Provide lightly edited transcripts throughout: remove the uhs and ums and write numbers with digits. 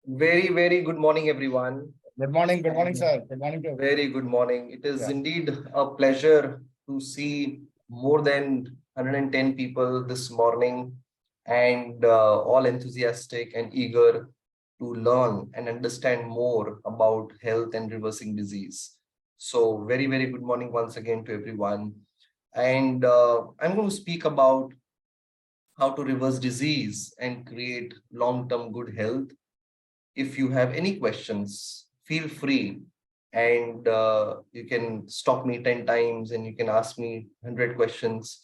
Very, very good morning, everyone. Good morning, sir. Good morning to everyone. Very good morning. It is Yeah. indeed a pleasure to see more than 110 people this morning and all enthusiastic and eager to learn and understand more about health and reversing disease. So, very, very good morning once again to everyone. And I'm going to speak about how to reverse disease and create long-term good health. If you have any questions, feel free and you can stop me 10 times and you can ask me 100 questions.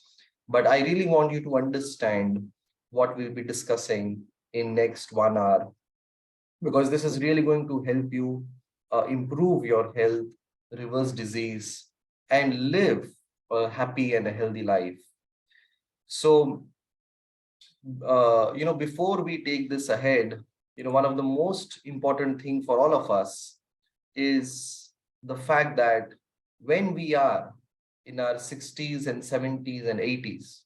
But I really want you to understand what we'll be discussing in next 1 hour, because this is really going to help you improve your health, reverse disease, and live a happy and a healthy life. So, before we take this ahead, one of the most important thing for all of us is the fact that when we are in our 60s and 70s and 80s,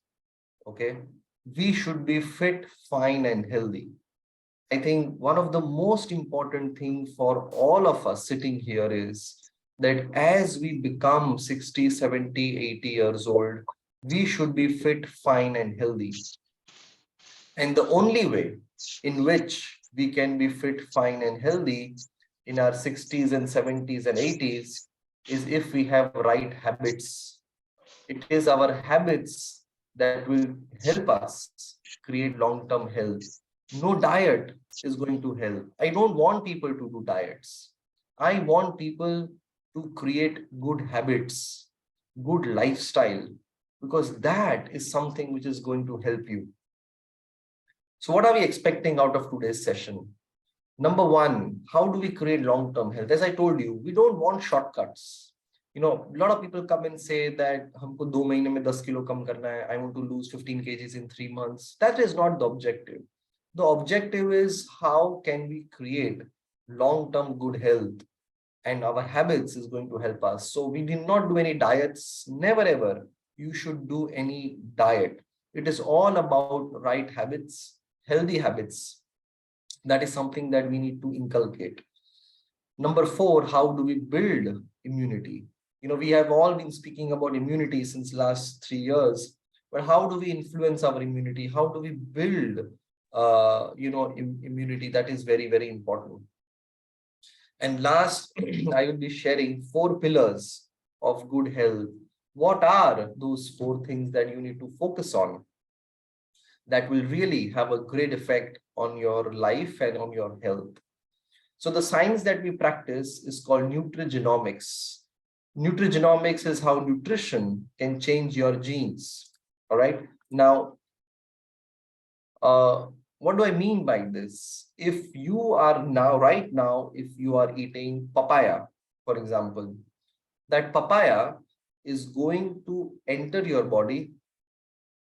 okay, we should be fit, fine, and healthy. I think one of the most important thing for all of us sitting here is that as we become 60, 70, 80 years old, we should be fit, fine, and healthy. And the only way in which we can be fit, fine, and healthy in our 60s and 70s and 80s is if we have right habits. It is our habits that will help us create long-term health. No diet is going to help. I don't want people to do diets. I want people to create good habits, good lifestyle, because that is something which is going to help you. So what are we expecting out of today's session? Number one, how do we create long-term health? As I told you, we don't want shortcuts. A lot of people come and say that humko 2 mahine mein 10 kilo kam karna hai. I want to lose 15 kgs in 3 months. That is not the objective. The objective is how can we create long-term good health, and our habits is going to help us. So we did not do any diets. Never ever you should do any diet. It is all about right habits, healthy habits. That is something that we need to inculcate. Number four, how do we build immunity? We have all been speaking about immunity since last 3 years, but how do we influence our immunity? How do we build, immunity? That is very, very important. And last, I will be sharing 4 pillars of good health. What are those 4 things that you need to focus on that will really have a great effect on your life and on your health? So the science that we practice is called nutrigenomics. Nutrigenomics is how nutrition can change your genes. All right. Now, what do I mean by this? If you are right now, if you are eating papaya, for example, that papaya is going to enter your body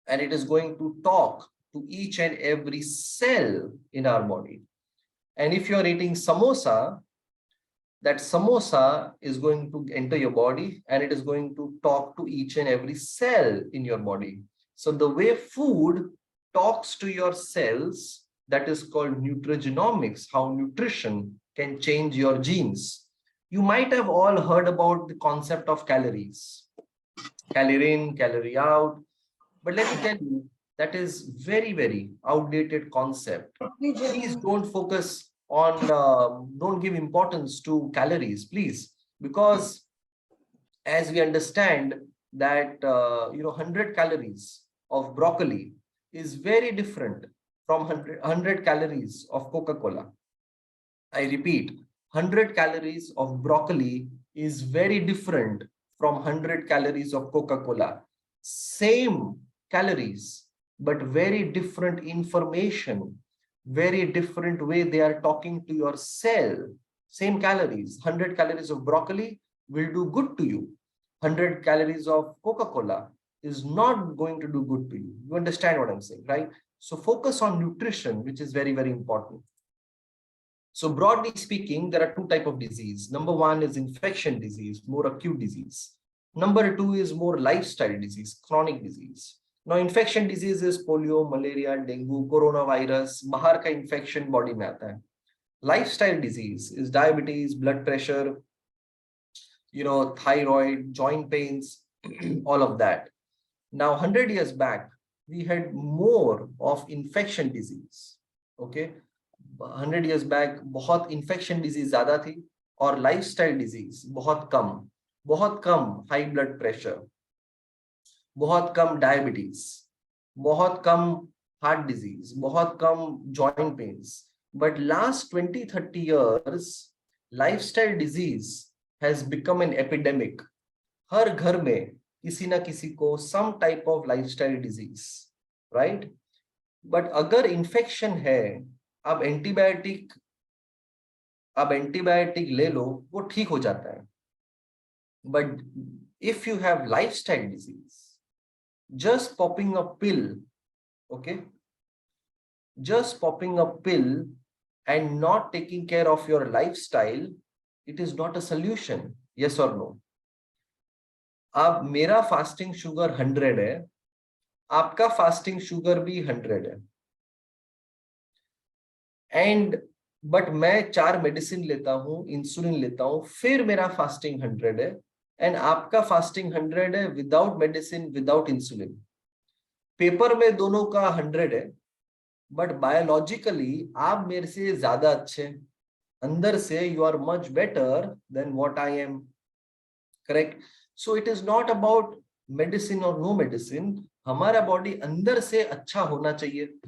and it is going to talk to each and every cell in our body. And if you are eating samosa, that samosa is going to enter your body and it is going to talk to each and every cell in your body. So the way food talks to your cells, that is called nutrigenomics, how nutrition can change your genes. You might have all heard about the concept of calories. Calorie in, calorie out. But let me tell you, that is very, very outdated concept. Please don't focus on, don't give importance to calories, please, because as we understand that, 100 calories of broccoli is very different from 100 calories of Coca-Cola. I repeat, 100 calories of broccoli is very different from 100 calories of Coca-Cola. Same calories, but very different information, very different way they are talking to your cell. Same calories, 100 calories of broccoli will do good to you. 100 calories of Coca-Cola is not going to do good to you. You understand what I'm saying, right? So focus on nutrition, which is very, very important. So broadly speaking, there are 2 types of disease. Number one is infection disease, more acute disease. Number two is more lifestyle disease, chronic disease. Now, infection disease is polio, malaria, dengue, coronavirus. बाहर का infection body में आता है. lifestyle disease is diabetes, blood pressure, thyroid, joint pains, all of that. Now, 100 years back, we had more of infection disease. Okay. 100 years back, बहुत infection disease ज़्यादा थी और lifestyle disease बहुत कम high blood pressure, बहुत कम diabetes, बहुत कम heart disease, बहुत कम joint pains. But last 20-30 years, lifestyle disease has become an epidemic. हर घर में किसी ना किसी को some type of lifestyle disease, right? But अगर infection है, अब एंटीबायोटिक ले लो, वो ठीक हो जाता है. But if you have lifestyle disease, just popping a pill, okay, just popping a pill and not taking care of your lifestyle, it is not a solution. Yes or no? अब मेरा fasting sugar 100 है, आपका fasting sugar भी 100 है, and but मैं 4 medicine लेता हूं, insulin लेता हूं, फिर मेरा फास्टिंग 100 है, एंड आपका फास्टिंग 100 है without medicine, without insulin. Paper में दोनों का 100 है, बट बायोलॉजिकली आप मेरे से ज्यादा अच्छे, अंदर से you are much better than what I am. Correct? So it is not about medicine और नो मेडिसिन. हमारा बॉडी अंदर से अच्छा होना चाहिए.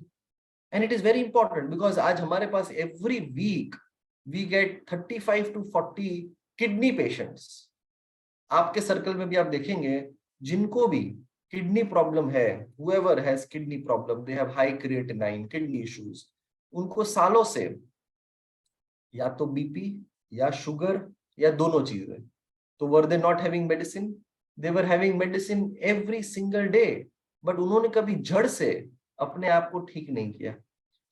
And it is very important because आज हमारे पास every week we get 35 to 40 kidney patients. आपके सर्कल में भी आप देखेंगे जिनको भी किडनी प्रॉब्लम है, whoever has kidney problem, they have high creatinine, kidney issues, उनको सालों से या तो बीपी या शुगर या दोनों चीजें. तो were they not having medicine? They were having medicine every single day, but उन्होंने कभी जड़ से अपने आप को ठीक नहीं किया.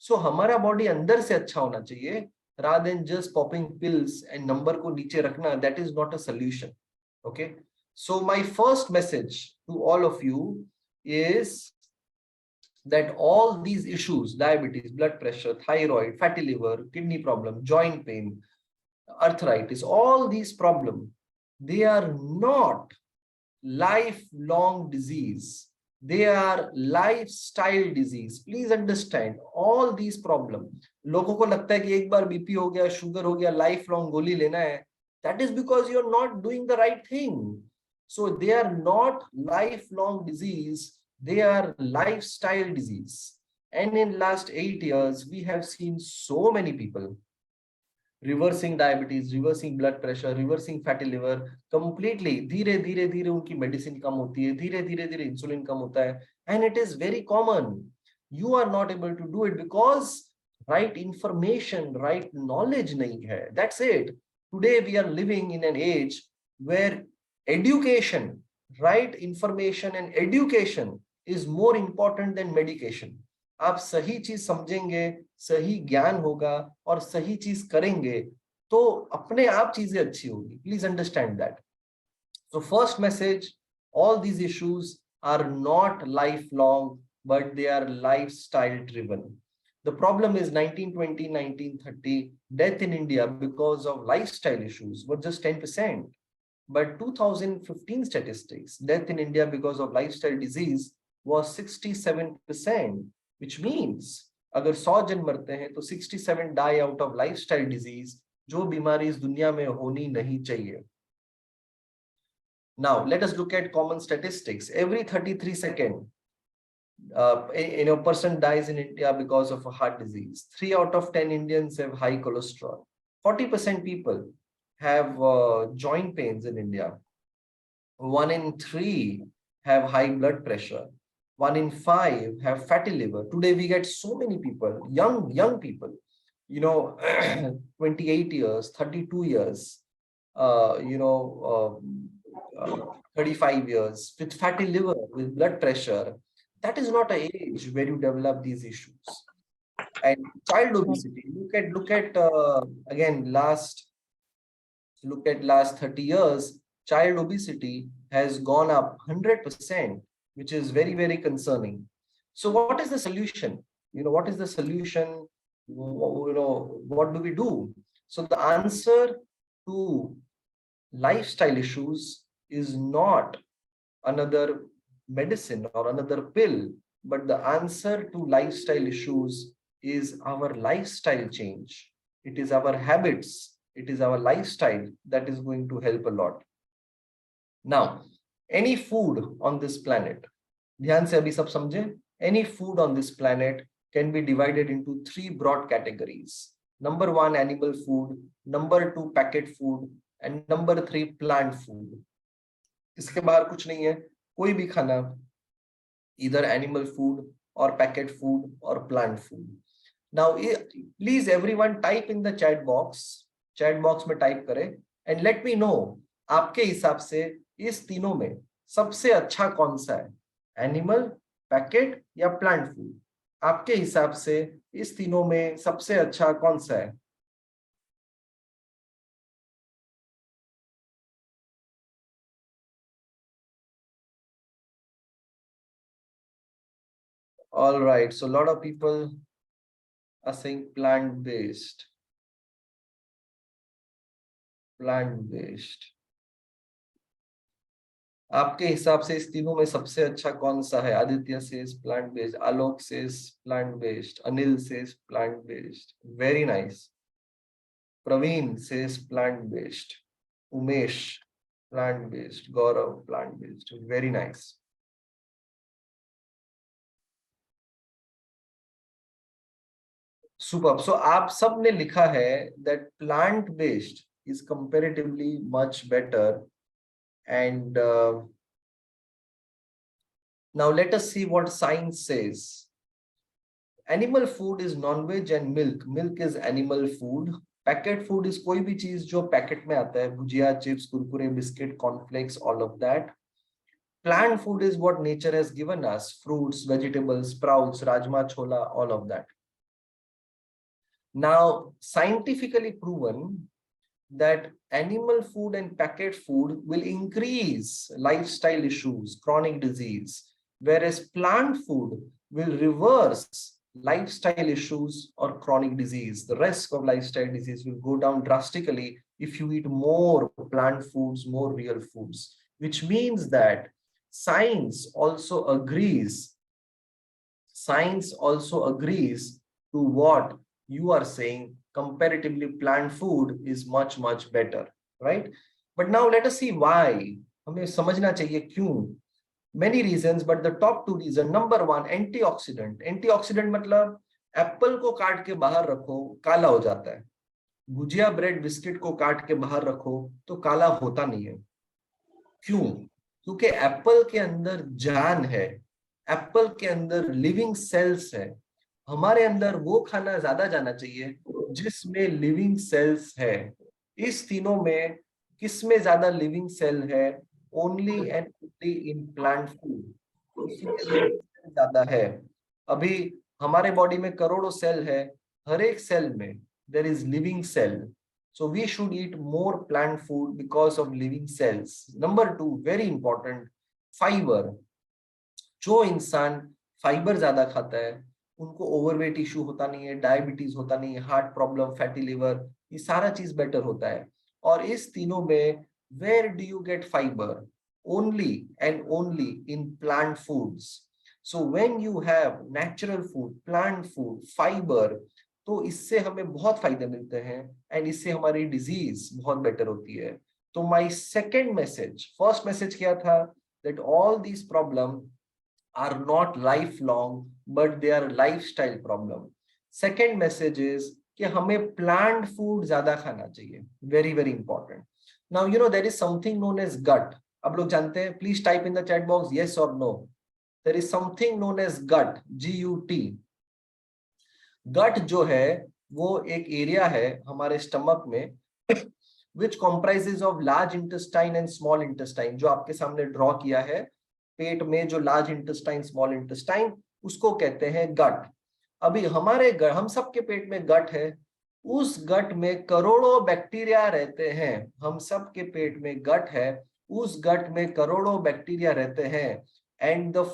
सो हमारा बॉडी अंदर से अच्छा होना चाहिए, rather than just popping pills and number को नीचे रखना. That is not a solution. Okay, so my first message to all of you is that all these issues, diabetes, blood pressure, thyroid, fatty liver, kidney problem, joint pain, arthritis, all these problems, they are not lifelong disease. They are lifestyle disease. Please understand all these problems. लोगों को लगता है कि एक बार BP हो गया, sugar हो गया, लाइफ लॉन्ग गोली लेना है. That is because you're not doing the right thing. So they are not lifelong disease. They are lifestyle disease. And in last 8 years, we have seen so many people reversing diabetes, reversing blood pressure, reversing fatty liver, completely धीरे धीरे धीरे उनकी medicine कम होती है, धीरे धीरे धीरे insulin कम होता है. And it is very common. You are not able to do it because right information, right knowledge नहीं है. That's it. Today we are living in an age where education, right information and education is more important than medication. आप सही चीज समझेंगे, सही ज्ञान होगा और सही चीज करेंगे तो अपने आप चीजें अच्छी होगी. Please understand that. So first message, all these issues are not life long but they are lifestyle driven. The problem is 1920, 1930 death in India because of lifestyle issues were just 10%. But 2015 statistics, death in India because of lifestyle disease was 67%. Which means अगर 100 जन मरते हैं तो 67 die out of lifestyle disease, जो बीमारी इस दुनिया में होनी नहीं चाहिए. Now let us look at common statistics. Every 33 seconds, person dies in India because of a heart disease. 3 out of 10 Indians have high cholesterol. 40% people have joint pains in India. 1 in 3 have high blood pressure. 1 in 5 have fatty liver. Today we get so many people, young people, 28 years, 32 years, 35 years with fatty liver, with blood pressure. That is not an age where you develop these issues. And child obesity, look at again, look at last 30 years, child obesity has gone up 100%. Which is very, very concerning. So what is the solution? What is the solution? what do we do? So the answer to lifestyle issues is not another medicine or another pill, but the answer to lifestyle issues is our lifestyle change. It is our habits, it is our lifestyle that is going to help a lot. Now, any food on this planet, ध्यान से अभी सब समझे, any food on this planet can be divided into three broad categories. Number one, animal food. Number two, packet food. And number three, plant food. इसके बाहर कुछ नहीं है. कोई भी खाना, either animal food or packet food or plant food. Now, please everyone type in the chat box में type करें and let me know आपके हिसाब से इस तीनों में सबसे अच्छा कौन सा है, एनिमल, पैकेट या प्लांट फूड? आपके हिसाब से इस तीनों में सबसे अच्छा कौन सा है? All right, so a lot of people are saying plant-based. आपके हिसाब से इस तीनों में सबसे अच्छा कौन सा है? Aditya says plant based, Alok says plant based, Anil says plant based. Very nice. Praveen says plant based, Umesh plant based, Gaurav plant based. Very nice. Superb. So आप सब ने लिखा है that plant based is comparatively much better. And now let us see what science says. Animal food is non-veg and milk. Milk is animal food. Packet food is कोई भी चीज जो packet में आता है, bhujia, chips, Kurkure, biscuit, cornflakes, all of that. Plant food is what nature has given us: fruits, vegetables, sprouts, rajma, chola, all of that. Now, scientifically proven that animal food and packet food will increase lifestyle issues, chronic disease, whereas plant food will reverse lifestyle issues or chronic disease. The risk of lifestyle disease will go down drastically if you eat more plant foods, more real foods, which means that science also agrees to what you are saying. Comparatively, plant food is much better, right? But now let us see why. हमें समझना चाहिए क्यों. Many reasons, but the top two reasons. Number one, antioxidant. Antioxidant मतलब Apple को काट के बाहर रखो, काला हो जाता है. भुजिया, ब्रेड, बिस्किट को काट के बाहर रखो तो काला होता नहीं है. क्यों? क्योंकि एप्पल के अंदर जान है, एप्पल के अंदर लिविंग सेल्स है. हमारे अंदर वो खाना ज्यादा जाना चाहिए जिसमें लिविंग सेल्स है. इस तीनों में किसमें ज्यादा लिविंग सेल है? Only and only in plant food. ज्यादा है. अभी हमारे बॉडी में करोड़ों सेल है, हर एक सेल में there is living cell. So we should eat more plant food because of living cells. Number two, very important, fiber. जो इंसान फाइबर ज्यादा खाता है उनको ओवरवेट इशू होता नहीं है, डायबिटीज होता नहीं है, हार्ट प्रॉब्लम, फैटी लिवर, ये सारा चीज बेटर होता है. और इस तीनों में where do you get fibre? Only and only in plant foods. So when you have natural food, plant food, fibre, तो इससे हमें बहुत फायदे मिलते हैं एंड इससे हमारी डिजीज बहुत बेटर होती है. तो my second message, first message क्या था? That all these problem are not lifelong, but they are lifestyle problem. Second message is कि हमें plant food ज्यादा खाना चाहिए. Very important. Now you know there is something known as gut. अब लोग जानते हैं? Please type in the chat box yes or no. There is something known as gut, GUT. Gut जो है वो एक एरिया है हमारे स्टमक में which comprises of large intestine and small intestine. जो आपके सामने ड्रॉ किया है, पेट में जो लार्ज इंटेस्टाइन, स्मॉल इंटेस्टाइन, उसको कहते हैं गट. अभी हम सबके पेट में गट है. उस गट में करोड़ों बैक्टीरिया रहते हैं. हम सबके पेट में गट है, उस गट में करोड़ों बैक्टीरिया रहते हैं. एंड द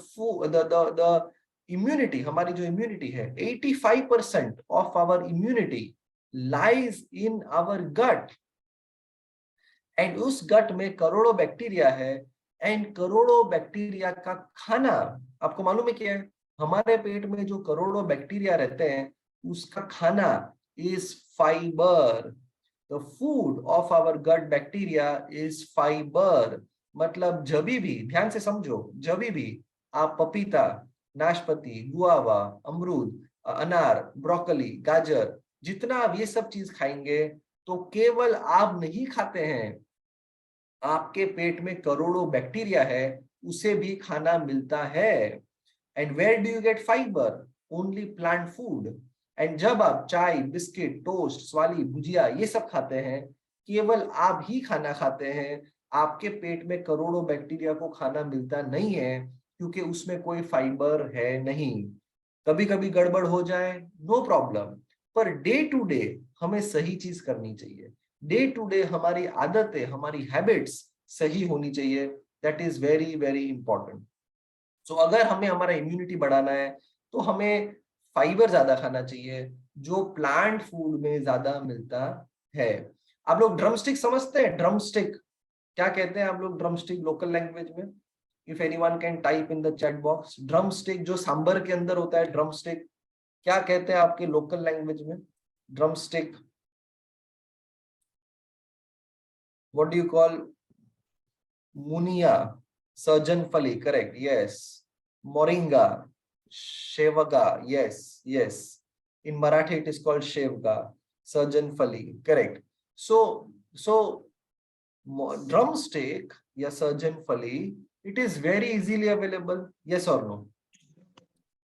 इम्यूनिटी, हमारी जो इम्यूनिटी है, 85% of our immunity lies in our gut, and उस गट में करोड़ों बैक्टीरिया है, एंड करोड़ों बैक्टीरिया का खाना आपको मालूम है क्या है? हमारे पेट में जो करोड़ों बैक्टीरिया रहते हैं उसका खाना is fibre. The food of our gut bacteria is fibre. मतलब जभी भी, ध्यान से समझो, जभी भी आप पपीता, नाशपाती, गुआवा, अमरूद, अनार, ब्रोकली, गाजर, जितना आप ये सब चीज खाएंगे तो केवल आप नहीं खाते हैं, आपके पेट में करोड़ों बैक्टीरिया है, उसे भी खाना मिलता है। And where do you get fibre? Only plant food. And जब आप चाय, बिस्किट, टोस्ट, स्वाली, भुजिया ये सब खाते हैं, केवल आप ही खाना खाते हैं, आपके पेट में करोड़ों बैक्टीरिया को खाना मिलता नहीं है, क्योंकि उसमें कोई फाइबर है नहीं। कभी कभी गड़बड़ हो जाए, नो प्रॉब्लम, पर डे टू डे हमें सही चीज करनी चाहिए। डे टू डे हमारी आदतें, हमारी हैबिट्स सही होनी चाहिए। That is very very important. So अगर हमें हमारा इम्यूनिटी बढ़ाना है तो हमें फाइबर ज्यादा खाना चाहिए, जो प्लांट फूड में ज्यादा मिलता है। आप लोग ड्रमस्टिक समझते हैं? ड्रमस्टिक क्या कहते हैं आप लोग ड्रमस्टिक लोकल लैंग्वेज में? If anyone can type in the chat box, drumstick जो सांबर के अंदर होता है, ड्रमस्टिक क्या कहते हैं आपके लोकल लैंग्वेज में? Drumstick, what do you call? Muniya, surgeon फली, करेक्ट, यस। मोरिंगा, शेवगा, yes, yes. In Marathi it is called shevga, surgeon fali, correct. So drumstick या surgeon fali, it is very easily available, yes or no?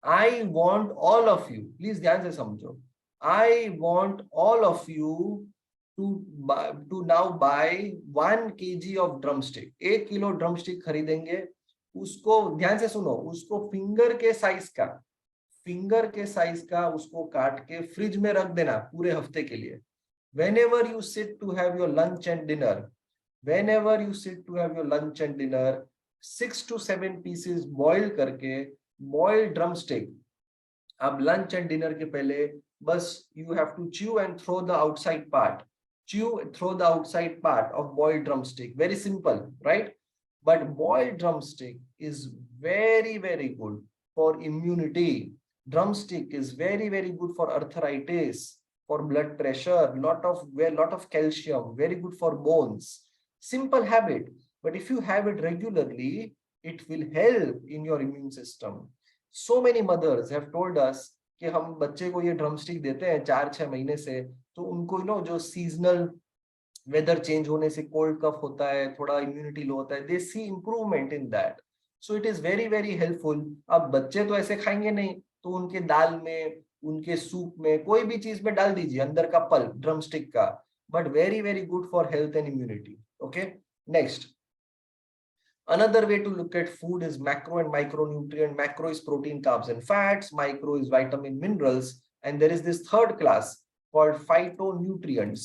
I want all of you, please ध्यान से समझो, I want all of you to now buy 1 kg of drumstick. 1 kilo drumstick खरीदेंगे, उसको ध्यान से सुनो, उसको फिंगर के साइज का उसको काट के फ्रिज में रख देना पूरे हफ्ते के लिए। Whenever you sit to have your lunch and dinner, 6 to 7 pieces boil करके, बॉइल्ड ड्रमस्टिक अब लंच एंड डिनर के पहले बस you have to chew and throw the outside part, throw the outside part of boiled drumstick. Very simple, right? But boiled drumstick is very very good for immunity. Drumstick is very very good for arthritis, for blood pressure, lot of calcium, very good for bones. Simple habit, but if you have it regularly, it will help in your immune system. So many mothers have told us कि हम बच्चे को ये drumstick देते हैं 4-6 महीने से, तो उनको जो सीजनल वेदर चेंज होने से कोल्ड कफ होता है, थोड़ा इम्यूनिटी लो होता है, they see improvement in that. So it is very very helpful. अब बच्चे तो ऐसे खाएंगे नहीं, तो उनके दाल में, उनके सूप में, कोई भी चीज में डाल दीजिए अंदर का पल्प ड्रमस्टिक का, but very very good for health and immunity. Okay, next, another way to look at food is macro and micronutrient. Macro is protein, carbs and fats, micro is vitamin, minerals, and there is this third class called phytonutrients.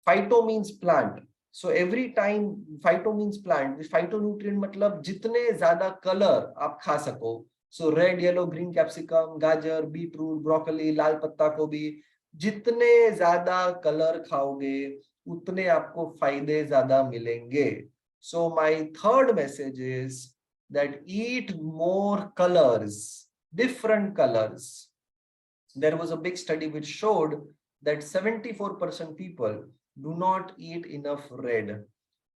Phyto means plant, so every time phyto means plant, this phytonutrient मतलब जितने ज्यादा colour आप खा सको, so red, yellow, green capsicum, गाजर, beetroot, broccoli, लाल पत्ता गोभी, जितने ज्यादा कलर खाओगे उतने आपको फायदे ज्यादा मिलेंगे। So my third message is that eat more colors, different colors. There was a big study which showed that 74% people do not eat enough red,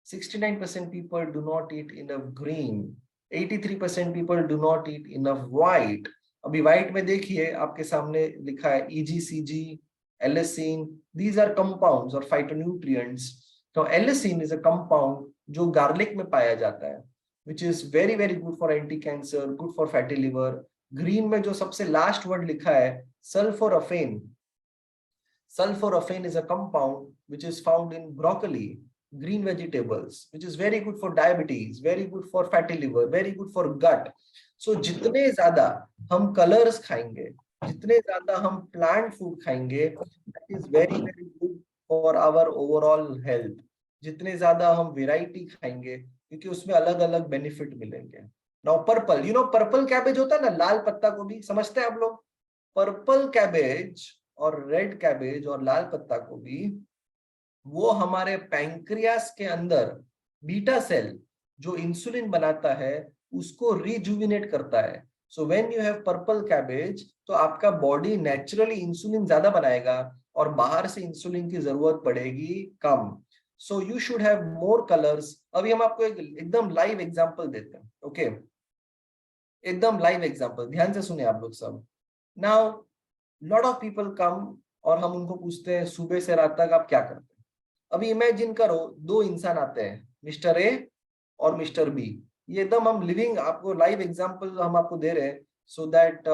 69% people do not eat enough green, 83% people do not eat enough white. अभी white में देखिए आपके सामने लिखा है EGCG, allicin. These are compounds or phytonutrients. So allicin is a compound जो garlic में पाया जाता है, which is very very good for anti cancer, good for fatty liver. Green में जो सबसे लास्ट वर्ड लिखा है sulforaphane, sulforaphane is a compound which is found in broccoli, green vegetables, which is very good for diabetes, very good for fatty liver, very good for gut. So जितने ज्यादा हम colors खाएंगे, जितने ज्यादा हम plant food खाएंगे, that is very very good for our overall health. जितने ज्यादा हम variety खाएंगे, क्योंकि उसमें अलग अलग benefit मिलेंगे, now purple, you know purple cabbage होता है ना, लाल पत्ता गोभी, समझते हैं आप लोग? पर्पल कैबेज और रेड कैबेज और लाल पत्ता गोभी, वो हमारे पैंक्रियास के अंदर बीटा सेल जो इंसुलिन बनाता है उसको रिजुविनेट करता है. सो when you have purple cabbage तो आपका बॉडी नेचुरली इंसुलिन ज्यादा बनाएगा और बाहर से इंसुलिन की जरूरत पड़ेगी कम. So you should have more colours. अभी हम आपको एक एकदम लाइव एग्जांपल देते हैं. ओके, एकदम लाइव एग्जांपल, ध्यान से सुने आप लोग सब. Now lot of people come और हम उनको पूछते हैं सुबह से रात तक आप क्या करते हैं. अभी इमेजिन करो दो इंसान आते हैं, मिस्टर ए और मिस्टर बी. ये एकदम हम लिविंग आपको लाइव एग्जांपल हम आपको दे रहे हैं so that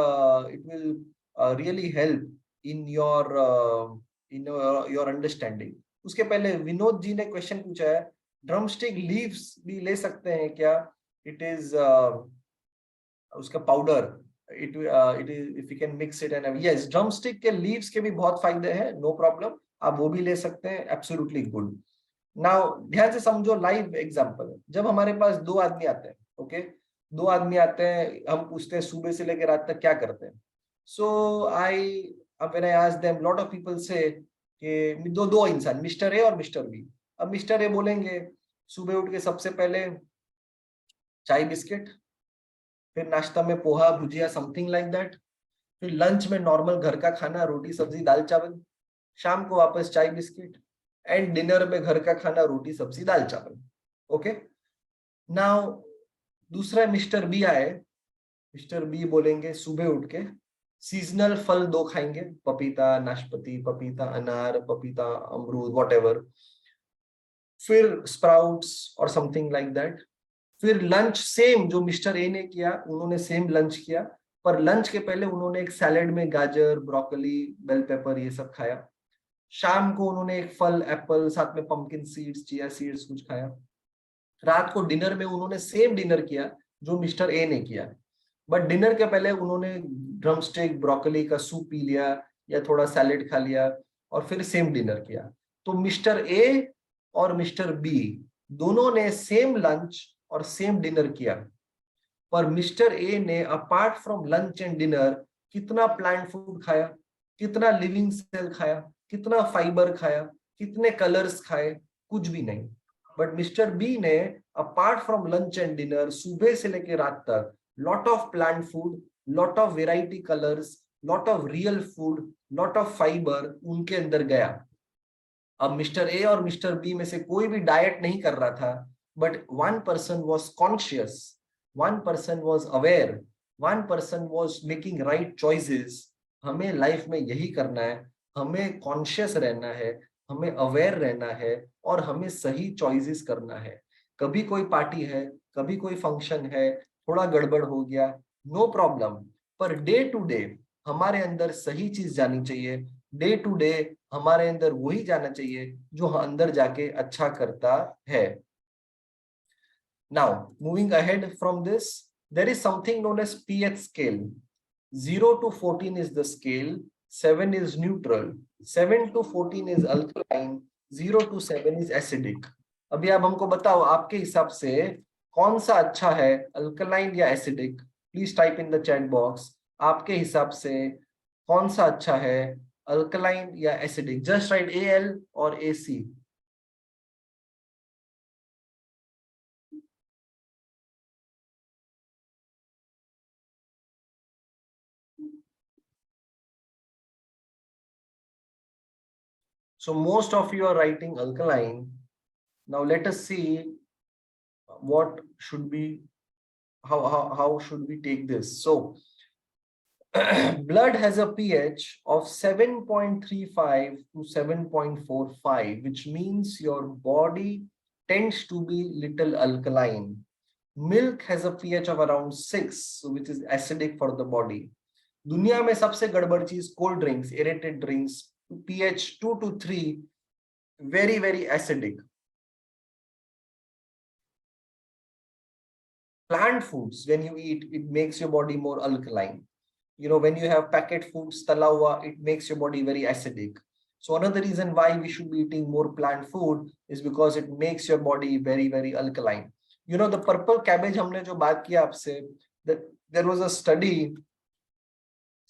it will really help in your understanding. उसके पहले विनोद जी ने क्वेश्चन पूछा है, ड्रमस्टिक लीव्स भी ले सकते हैं क्या? इट इज उसका powder, it is if you can mix it and yes, drumstick के लीव्स के भी बहुत फायदे हैं, नो प्रॉब्लम, आप वो भी ले सकते हैं, एब्सोल्युटली गुड. नाउ ध्यान से समझो, लाइव एग्जांपल. जब हमारे पास दो आदमी आते हैं, ओके, दो आदमी आते हैं, हम पूछते हैं सुबह से लेकर रात तक क्या करते हैं. So when I ask them, lot of people से कि दो दो इंसान, मिस्टर ए और मिस्टर बी. अब मिस्टर ए बोलेंगे सुबह उठ के सबसे पहले चाय बिस्किट, फिर नाश्ता में पोहा भुजिया समथिंग लाइक दैट, फिर लंच में नॉर्मल घर का खाना रोटी सब्जी दाल चावल, शाम को वापस चाय बिस्किट, एंड डिनर में घर का खाना रोटी सब्जी दाल चावल. ओके, नाउ दूसरा मिस्टर बी आए. मिस्टर बी बोलेंगे सुबह उठ के सीजनल फल दो खाएंगे, पपीता नाशपाती, पपीता अनार, पपीता अमरूद, व्हाटएवर, फिर स्प्राउट्स और समथिंग लाइक दैट. फिर लंच सेम जो मिस्टर ए ने किया, उन्होंने सेम लंच किया, पर लंच के पहले उन्होंने एक सैलेड में गाजर, ब्रोकली, बेल पेपर ये सब खाया. शाम को उन्होंने एक फल एप्पल, साथ में पंपकिन सीड्स, चिया सीड्स कुछ खाया. रात को डिनर में उन्होंने सेम डिनर किया जो मिस्टर ए ने किया, बट डिनर के पहले उन्होंने ड्रमस्टिक ब्रोकली का सूप पी लिया या थोड़ा सैलेड खा लिया और फिर सेम डिनर किया. तो मिस्टर ए और मिस्टर बी दोनों ने सेम लंच और सेम डिनर किया, पर मिस्टर ए ने apart from lunch and dinner कितना प्लांट फूड खाया, कितना लिविंग सेल खाया, कितना फाइबर खाया, कितने कलर्स खाए? कुछ भी नहीं. बट मिस्टर बी ने apart from lunch and dinner सुबह से लेकर रात तक lot of plant food, lot of variety colours, lot of real food, lot of fibre उनके अंदर गया. अब मिस्टर ए और मिस्टर बी में से कोई भी डाइट नहीं कर रहा था, but one person was conscious, one person was aware, one person was making right choices. हमें लाइफ में यही करना है, हमें कॉन्शियस रहना है, हमें अवेयर रहना है और हमें सही चॉइसेस करना है. कभी कोई पार्टी है, कभी कोई फंक्शन है, थोड़ा गड़बड़ हो गया, नो प्रॉब्लम, पर डे टू डे हमारे अंदर सही चीज जानी चाहिए. डे टू डे हमारे अंदर वही जाना चाहिए जो अंदर जाके अच्छा करता है. Now, moving ahead from this, there is something known as pH scale. 0 to 14 is the scale, 7 is neutral, 7 to 14 is alkaline, 0 to 7 is acidic. अभी आप हमको बताओ आपके हिसाब से कौन सा अच्छा है, अल्कलाइन या acidic? Please type in the chat box. आपके हिसाब से कौन सा अच्छा है, अल्कलाइन या एसिडिक? जस्ट राइट AL और AC. So most of you are writing alkaline. Now let us see what should be, how should we take this. So blood has a pH of 7.35 to 7.45, which means your body tends to be little alkaline. Milk has a pH of around 6, which is acidic for the body. दुनिया में सबसे गड़बड़ चीज cold drinks, aerated drinks, pH 2 to 3, very very acidic. Plant foods, when you eat, it makes your body more alkaline. You know, when you have packet foods, tala hua, it makes your body very acidic. So another reason why we should be eating more plant food is because it makes your body very very alkaline. You know, the purple cabbage हमने जो बात किया आपसे, there was a study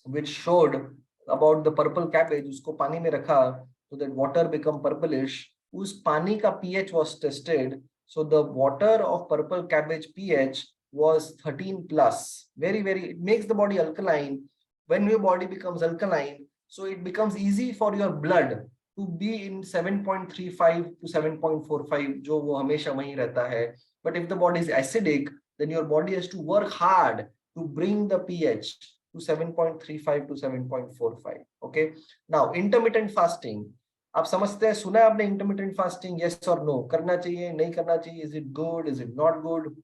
which showed about the purple cabbage. उसको पानी में रखा so that water become purplish. उस पानी का pH was tested. So the water of purple cabbage pH was 13 plus. Very, it makes the body alkaline. When your body becomes alkaline, so it becomes easy for your blood to be in 7.35 to 7.45, जो वो हमेशा वहीं रहता है. But if the body is acidic, then your body has to work hard to bring the pH to 7.35 to 7.45. Okay. Now intermittent fasting. आप समझते हैं, सुना है आपने intermittent fasting? Yes or no? करना चाहिए, नहीं करना चाहिए? Is it good? Is it not good?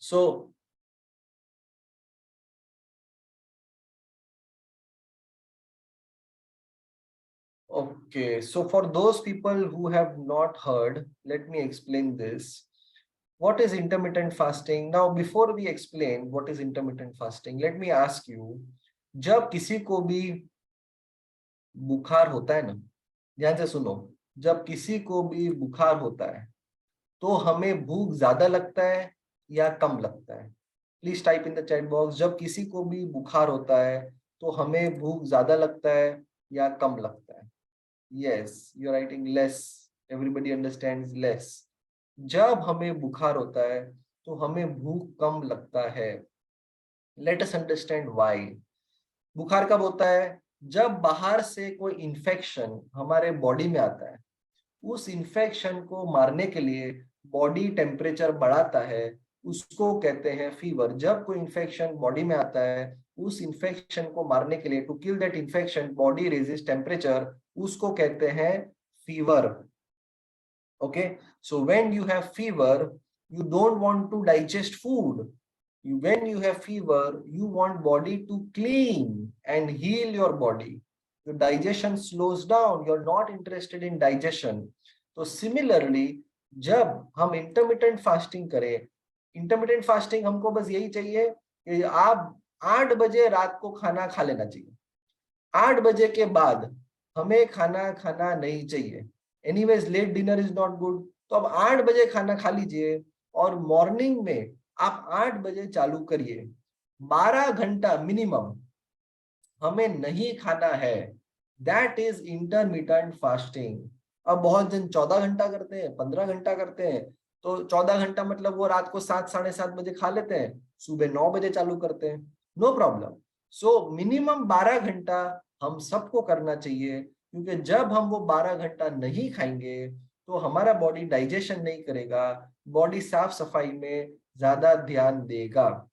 So okay, so for those people who have not heard, let me explain this. What is intermittent fasting? Now, before we explain what is intermittent fasting, let me ask you, जब किसी को भी बुखार होता है ना, ध्यान से सुनो, जब किसी को भी बुखार होता है तो हमें भूख ज्यादा लगता है या कम लगता है? Please type in the chat box. जब किसी को भी बुखार होता है तो हमें भूख ज्यादा लगता है या कम लगता है? Yes, you are writing less. Everybody understands less. जब हमें बुखार होता है तो हमें भूख कम लगता है. Let us understand why. बुखार कब होता है? जब बाहर से कोई इंफेक्शन हमारे बॉडी में आता है. उस इंफेक्शन को मारने के लिए बॉडी टेम्परेचर बढ़ाता है, उसको कहते हैं फीवर. जब कोई इंफेक्शन बॉडी में आता है, उस इंफेक्शन को मारने के लिए, to kill that infection, body resist temperature, उसको कहते हैं fever. Okay, so when you have fever, you don't want to digest food. When you have fever, you want body to clean and heal your body. Your digestion slows down. You're not interested in digestion. So similarly, जब हम intermittent fasting करें, intermittent fasting हमको बस यही चाहिए कि आप 8 बजे रात को खाना खा लेना चाहिए. 8 बजे के बाद हमें खाना खाना नहीं चाहिए. Anyways late dinner is not good. तो अब 8 बजे खाना खा लीजिए और मॉर्निंग में आप 8 बजे चालू करिए. 12 घंटा मिनिमम हमें नहीं खाना है. That is intermittent fasting. अब बहुत जन 14 घंटा करते हैं, 15 घंटा करते हैं. तो 14 घंटा मतलब वो रात को 7 साढ़े 7 बजे खा लेते हैं, सुबह 9 बजे चालू करते हैं. No problem. सो मिनिमम 12 घंटा हम सबको करना चाहिए, क्योंकि जब हम वो 12 घंटा नहीं खाएंगे तो हमारा बॉडी डाइजेशन नहीं करेगा, बॉडी साफ सफाई में ज्यादा ध्यान देगा.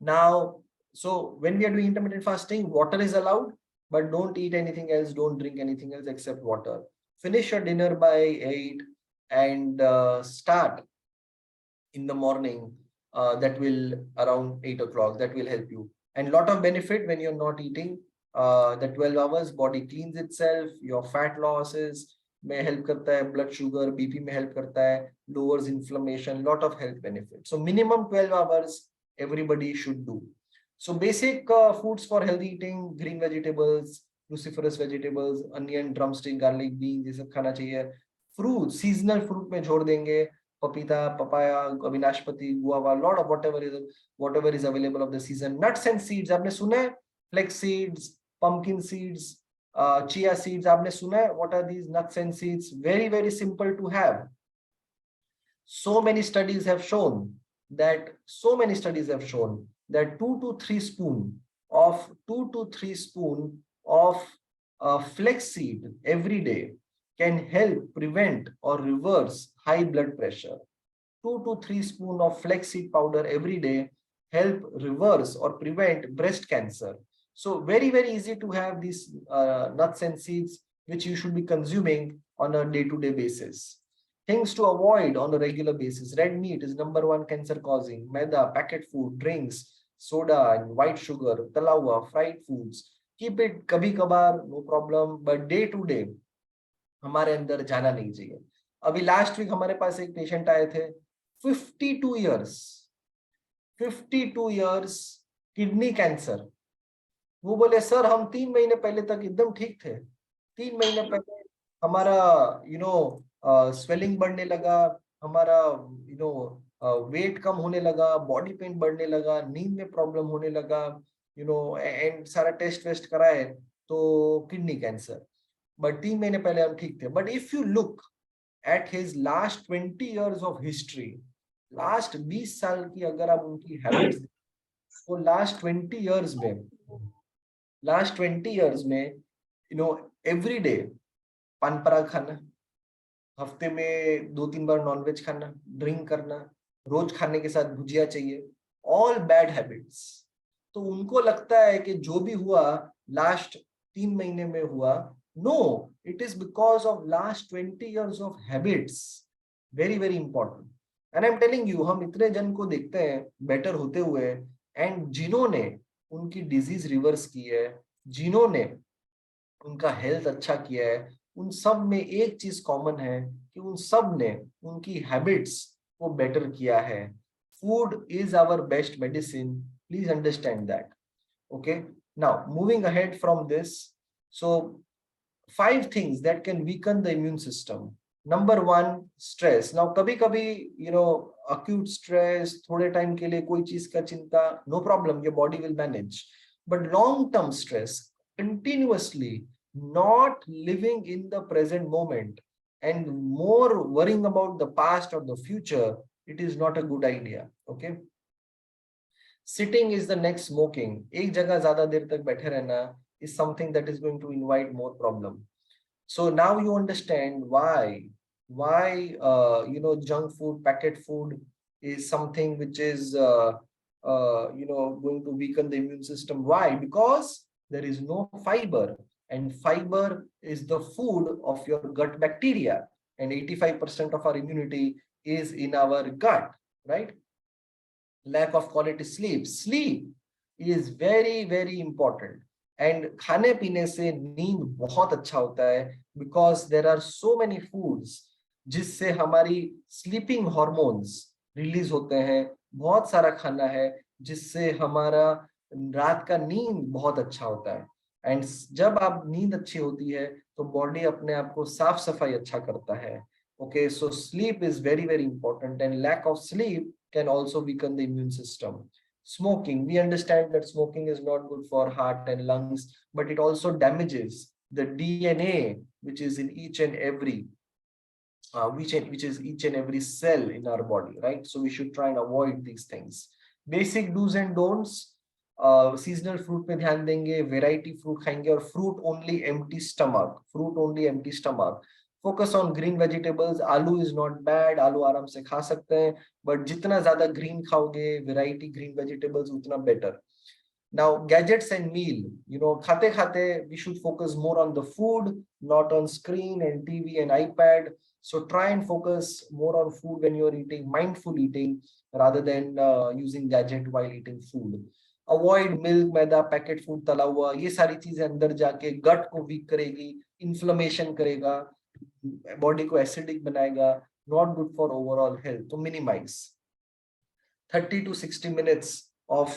Now so when we are doing intermittent fasting, water is allowed, but don't eat anything else, don't drink anything else except water. Finish your dinner by 8 and start in the morning. That will around 8 o'clock, that will help you. And lot of benefit when you're not eating. The 12 hours body cleans itself, your fat losses में help करता है, blood sugar BP में help करता है, lowers inflammation, lot of health benefits. So minimum 12 hours everybody should do. So basic foods for healthy eating: green vegetables, cruciferous vegetables, onion, drumstick, garlic, beans, ये सब खाना चाहिए. Fruit, seasonal fruit में जोड़ देंगे, papita, papaya, अविनाशपति, guava, lot of whatever is available of the season. Nuts and seeds, आपने सुना है? Flax seeds, pumpkin seeds, chia seeds, आपने सुना है? What are these nuts and seeds? Very simple to have. So many studies have shown that 2 to 3 spoon of flax seed every day can help prevent or reverse high blood pressure. 2 to 3 spoon of flaxseed powder every day help reverse or prevent breast cancer. So very easy to have these nuts and seeds, which you should be consuming on a day-to-day basis. Things to avoid on a regular basis: red meat is #1 cancer causing, maida, packet food, drinks, soda and white sugar, तला हुआ, fried foods. Keep it कभी कभार, no problem, but day to day हमारे अंदर जाना नहीं चाहिए. अभी लास्ट वीक हमारे पास एक पेशेंट आए थे, 52 इयर्स, किडनी कैंसर. वो बोले सर हम 3 महीने पहले तक एकदम ठीक थे, 3 महीने पहले हमारा स्वेलिंग बढ़ने लगा, हमारा वेट कम होने लगा, बॉडी पेन बढ़ने लगा, नींद में प्रॉब्लम होने लगा, एंड सारा टेस्ट वेस्ट कराए तो किडनी कैंसर। बट 3 महीने पहले हम ठीक थे। But if you look at his last 20 years of history, last 20 साल की अगर आप उनकी हैबिट्स, तो लास्ट 20 years में एवरी डे पान पराग खाना, हफ्ते में 2-3 बार नॉनवेज खाना, ड्रिंक करना, रोज खाने के साथ भुजिया चाहिए, ऑल बैड हैबिट्स। तो उनको लगता है कि जो भी हुआ लास्ट 3 महीने में हुआ, no, it is because of last 20 years of habits. Very very important. And I am telling you, हम इतने जन को देखते हैं बेटर होते हुए, एंड जिन्होंने उनकी डिजीज रिवर्स की है, जिन्होंने उनका हेल्थ अच्छा किया है, उन सब में एक चीज कॉमन है कि उन सब ने उनकी हैबिट्स को बेटर किया है। Food is our best medicine, please understand that. Okay, now moving ahead from this, so 5 things that can weaken the immune system. Number 1, stress. Now कभी कभी acute stress, थोड़े टाइम के लिए कोई चीज का चिंता, no problem, your body will manage. But long term stress, continuously not living in the present moment and more worrying about the past or the future, it is not a good idea. Okay, sitting is the next smoking. एक जगह ज्यादा देर तक बैठे रहना is something that is going to invite more problem. So now you understand why junk food, packet food is something which is going to weaken the immune system. Why? Because there is no fiber, and fiber is the food of your gut bacteria, and 85% of our immunity is in our gut, right? Lack of quality sleep. Sleep is very very important, and खाने पीने से नींद बहुत अच्छा होता है, because there are so many foods जिससे हमारी स्लीपिंग हॉर्मोन्स रिलीज होते हैं। बहुत सारा खाना है जिससे हमारा रात का नींद बहुत अच्छा होता है, एंड जब आप नींद अच्छी होती है तो बॉडी अपने आप को साफ सफाई अच्छा करता है। Okay, so sleep is very very important, and lack of sleep can also weaken the immune system. Smoking, we understand that smoking is not good for heart and lungs, but it also damages the DNA which is in each and every which is each and every cell in our body, right? So we should try and avoid these things. Basic do's and don'ts, seasonal fruit पे ध्यान देंगे, variety fruit खाएंगे, और fruit only empty stomach. Focus on green vegetables. आलू is not bad, आलू आराम से खा सकते हैं, बट जितना ज्यादा ग्रीन खाओगे, वेराइटी ग्रीन वेजिटेबल्स, उतना better. Now, gadgets and meal, khate khate, we should focus more on the food, not on screen and TV and iPad. So try and focus more on food when you're eating, mindful eating, rather than using gadget while eating food. Avoid milk, maida, packet food, तला हुआ, ये सारी चीजें अंदर जाके गट को week करेगी, inflammation करेगा, बॉडी को एसिडिक बनाएगा, not good for overall health. तो minimise 30 to 60 minutes of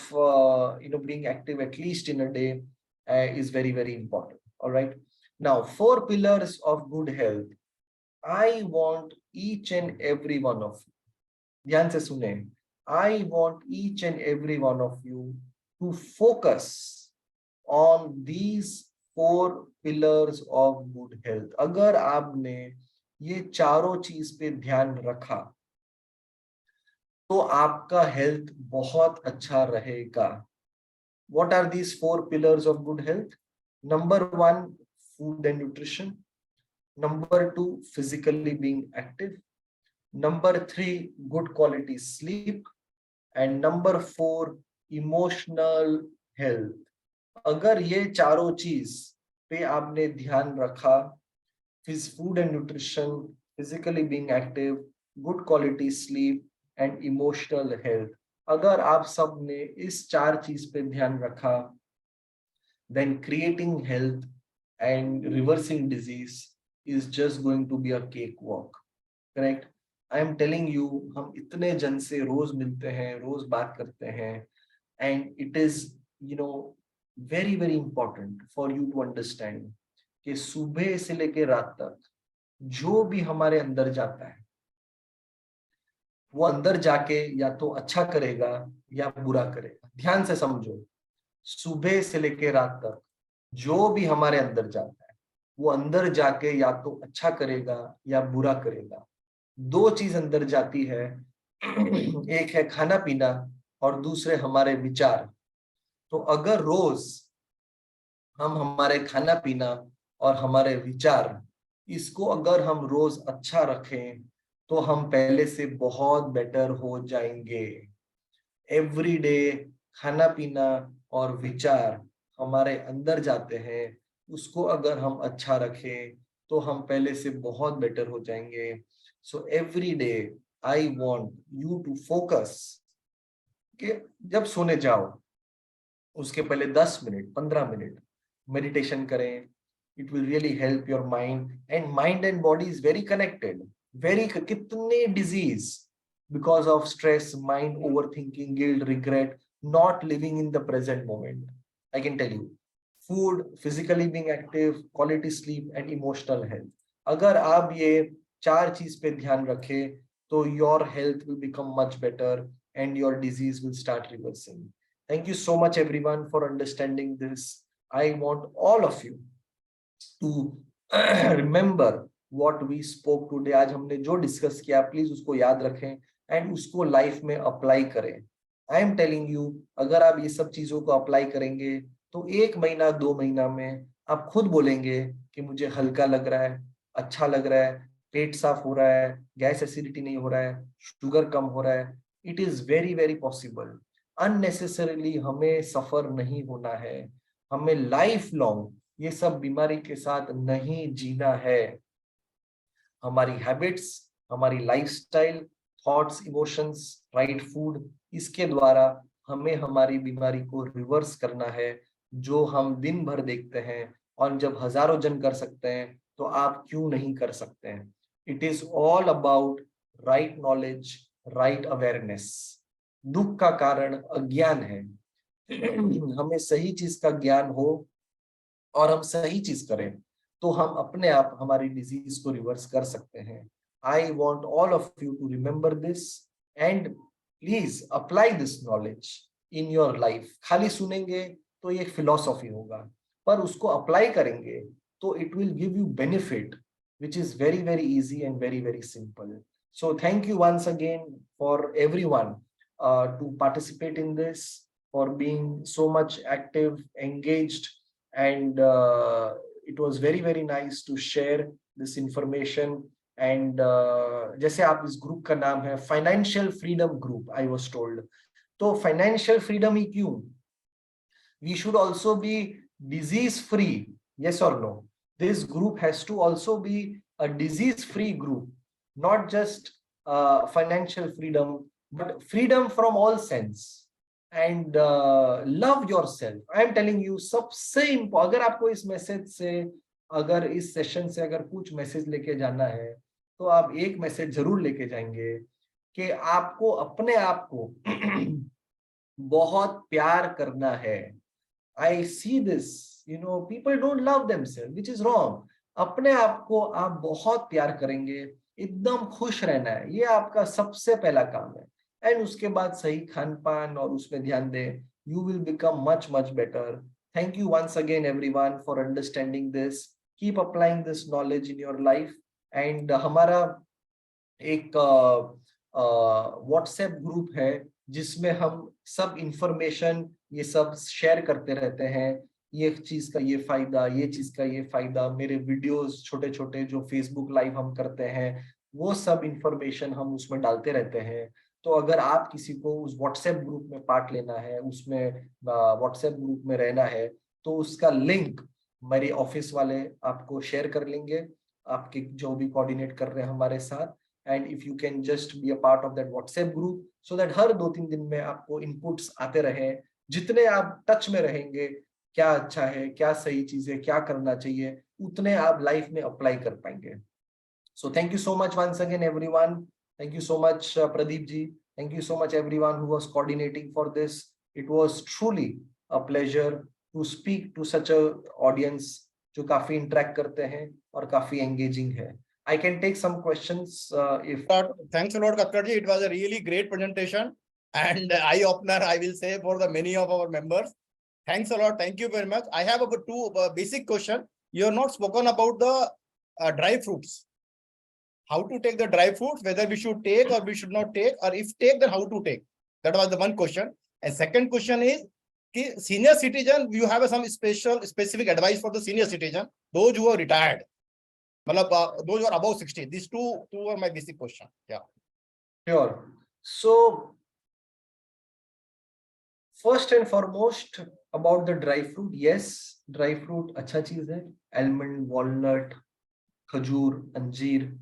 being active at least in a day is very very important. All right, now 4 pillars of good health. I want each and every one of you, ध्यान से सुने, I want each and every one of you to focus on these 4 pillars of good health. अगर आपने ये चारों चीज पे ध्यान रखा तो आपका हेल्थ बहुत अच्छा रहेगा। What are these 4 pillars of good health? Number 1, food and nutrition. Number 2, physically being active. Number 3, good quality sleep. And number 4, emotional health. अगर ये चारों चीज पे आपने ध्यान रखा, food and nutrition, physically being active, good quality sleep and emotional health, अगर आप सब ने इस 4 चीज पे ध्यान रखा, then creating health and reversing disease is just going to be a cakewalk. Correct? I am telling you, हम इतने जन से रोज मिलते हैं, रोज बात करते हैं, and it is very very important for you to understand कि सुबह से लेके रात तक जो भी हमारे अंदर जाता है, वो अंदर जाके या तो अच्छा करेगा या बुरा करेगा। ध्यान से समझो, सुबह से लेकर रात तक जो भी हमारे अंदर जाता है वो अंदर जाके या तो अच्छा करेगा या बुरा करेगा। दो चीज अंदर जाती है, एक है खाना पीना और दूसरे हमारे विचार। तो अगर रोज हम हमारे खाना पीना और हमारे विचार, इसको अगर हम रोज अच्छा रखें तो हम पहले से बहुत बेटर हो जाएंगे। एवरी डे खाना पीना और विचार हमारे अंदर जाते हैं, उसको अगर हम अच्छा रखें तो हम पहले से बहुत बेटर हो जाएंगे। So every day I want you to focus कि जब सोने जाओ उसके पहले 10 मिनट 15 मिनट मेडिटेशन करें। It will really help your mind and body is very connected. Very कितने disease because of stress, mind over thinking, guilt, regret, not living in the present moment. I can tell you, food, physically being active, quality sleep and emotional health, अगर आप ये चार चीज पे ध्यान रखें तो your health will become much better and your disease will start reversing. Thank you so much everyone for understanding this. I want all of you to remember what we spoke today. आज हमने जो discuss किया please उसको याद रखें and उसको life में apply करें। आई एम टेलिंग यू, अगर आप ये सब चीजों को अप्लाई करेंगे तो 1 महीना 2 महीना में आप खुद बोलेंगे कि मुझे हल्का लग रहा है, अच्छा लग रहा है, पेट साफ हो रहा है, गैस एसिडिटी नहीं हो रहा है, शुगर कम हो रहा है। It is very very possible. Unnecessarily हमें सफर नहीं होना है, हमें लाइफ लॉन्ग ये सब बीमारी के साथ नहीं जीना है। हमारी हैबिट्स, हमारी lifestyle, thoughts, emotions, right food, इसके द्वारा हमें हमारी बीमारी को रिवर्स करना है, जो हम दिन भर देखते हैं। और जब हजारों जन कर सकते हैं तो आप क्यों नहीं कर सकते हैं? It is all about right knowledge, right awareness. दुख का कारण अज्ञान है। हमें सही चीज का ज्ञान हो और हम सही चीज करें तो हम अपने आप हमारी डिजीज को रिवर्स कर सकते हैं। I want all of you to remember this and please apply this knowledge in your life. खाली सुनेंगे तो ये फिलॉसफी होगा, पर उसको अप्लाई करेंगे तो it will give you benefit which is very very easy and very very simple. So thank you once again for everyone to participate in this, for being so much active, engaged, and it was very very nice to share this information. And जैसे आप इस group का नाम है financial freedom group, I was told, तो financial freedom ही क्यों? We should also be disease free, yes or no? This group has to also be a disease free group, not just financial freedom but freedom from all sense. And love yourself. I am telling you, सबसे अगर आपको इस message से, अगर इस session से अगर कुछ मैसेज लेके जाना है तो आप एक मैसेज जरूर लेके जाएंगे कि आपको अपने आप को बहुत प्यार करना है। I see this, people don't love themselves, which is wrong. अपने आप को आप बहुत प्यार करेंगे, एकदम खुश रहना है, ये आपका सबसे पहला काम है। एंड उसके बाद सही खान पान और उसमें ध्यान दें, you will become much much better. Thank you once again everyone for understanding this. Keep applying this knowledge in your life. And हमारा एक व्हाट्सएप ग्रुप है जिसमें हम सब इंफॉर्मेशन ये सब शेयर करते रहते हैं। ये चीज का ये फायदा, ये चीज का ये फायदा, मेरे वीडियोस छोटे छोटे जो फेसबुक लाइव हम करते हैं वो सब इंफॉर्मेशन हम उसमें डालते रहते हैं। तो अगर आप किसी को उस व्हाट्सएप ग्रुप में पार्ट लेना है, उसमें व्हाट्सएप ग्रुप में रहना है, तो उसका लिंक मेरे ऑफिस वाले आपको शेयर कर लेंगे, आपके जो भी कोऑर्डिनेट कर रहे हैं हमारे साथ। And if you can just be a part of that WhatsApp group so that हर 2-3 दिन में आपको इनपुट्स आते रहे। जितने आप टच में रहेंगे क्या अच्छा है, क्या सही चीज है, क्या करना चाहिए, उतने आप लाइफ में अप्लाई कर पाएंगे। So thank you so much once again everyone. Thank you so much Pradeep ji. Thank you so much everyone who was coordinating for this. It was truly a pleasure to speak to such a audience जो काफी interact करते हैं और काफी engaging है। I can take some questions if. Thanks a lot, Katkarji. It was a really great presentation and eye opener, I will say, for the many of our members. Thanks a lot. Thank you very much. I have about two basic question. You have not spoken about the dry fruits. How to take the dry fruits, whether we should take or we should not take, or if take, then how to take. That was the one question. And second question is, senior citizen, you have some specific advice for the senior citizen, those who are retired, those who are above 60. These two are my basic question. Yeah. Sure. So first and foremost about the dry fruit, yes, dry fruit अच्छा चीज है. Almond, walnut, खजूर, अंजीर,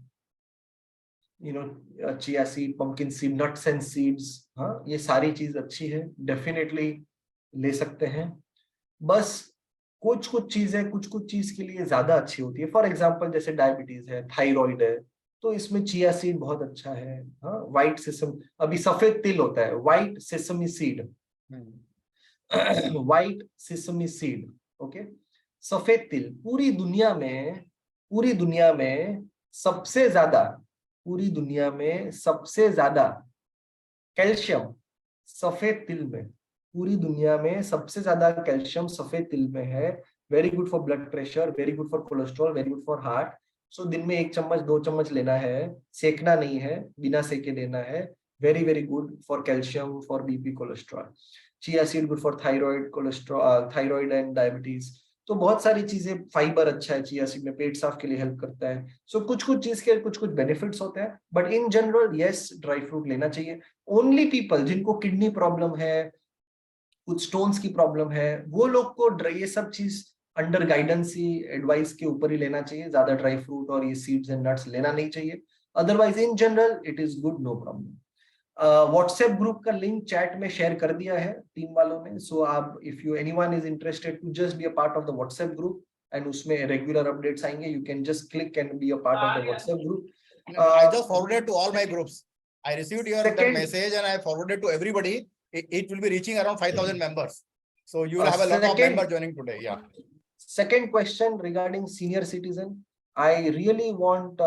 chia seed, pumpkin seed, nuts and seeds, हाँ, ये सारी चीज अच्छी है, डेफिनेटली ले सकते हैं. बस कुछ कुछ चीज के लिए ज्यादा अच्छी होती है. फॉर एग्जांपल जैसे डायबिटीज है, थायराइड है, तो इसमें चिया सीड बहुत अच्छा है. हाँ, व्हाइट सेसम, अभी सफेद तिल होता है, white sesame seed, white sesame seed, okay. सफेद तिल पूरी दुनिया में सबसे ज्यादा कैल्शियम सफेद तिल में, पूरी दुनिया में सबसे ज्यादा कैल्शियम सफेद तिल में है. Very good for blood pressure, very good for cholesterol, very good for heart. So दिन में 1 चम्मच 2 चम्मच लेना है, सेकना नहीं है, बिना सेके लेना है. Very very good for calcium, for BP, cholesterol. Chia seed good for thyroid, cholesterol, thyroid and diabetes. तो बहुत सारी चीजें, फाइबर अच्छा है चिया सीड में, पेट साफ के लिए हेल्प करता है. सो कुछ चीज के कुछ बेनिफिट्स होते हैं, but in general yes, dry fruit लेना चाहिए. ओनली पीपल जिनको किडनी प्रॉब्लम है, कुछ स्टोन्स की प्रॉब्लम है, वो लोग को ये सब चीज अंडर गाइडेंस ही, एडवाइस के ऊपर ही लेना चाहिए. ज्यादा ड्राई फ्रूट और ये सीड्स एंड नट्स लेना नहीं चाहिए. Otherwise in general it is good, no problem. WhatsApp group का लिंक चैट में शेयर कर दिया है टीम वालों ने. सो आप, if you anyone is interested to just be a part of the WhatsApp group, and उसमें रेगुलर अपडेट्स आएंगे, you can just click and be a part of the WhatsApp group. I just forwarded to all my groups. I received your that message and I forwarded to everybody. It will be reaching around 5,000 members. So you will have a lot of members joining today. Yeah. Second question regarding senior citizen. I really want,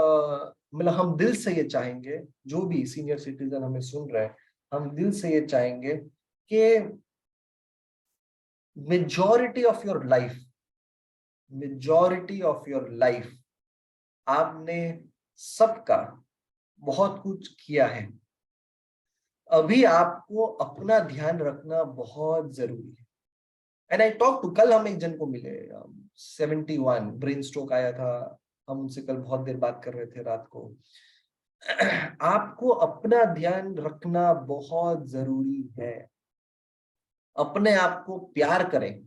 मतलब हम दिल से ये चाहेंगे, जो भी senior citizen हमें सुन रहे हैं, हम दिल से ये चाहेंगे कि मेजॉरिटी ऑफ योर लाइफ आपने सबका बहुत कुछ किया है. अभी आपको अपना ध्यान रखना बहुत जरूरी है. एंड आई टॉक टू, कल हम एक जन को मिले, 71, ब्रेन स्ट्रोक आया था, हम उनसे कल बहुत देर बात कर रहे थे रात को. आपको अपना ध्यान रखना बहुत जरूरी है. अपने आप को प्यार करें,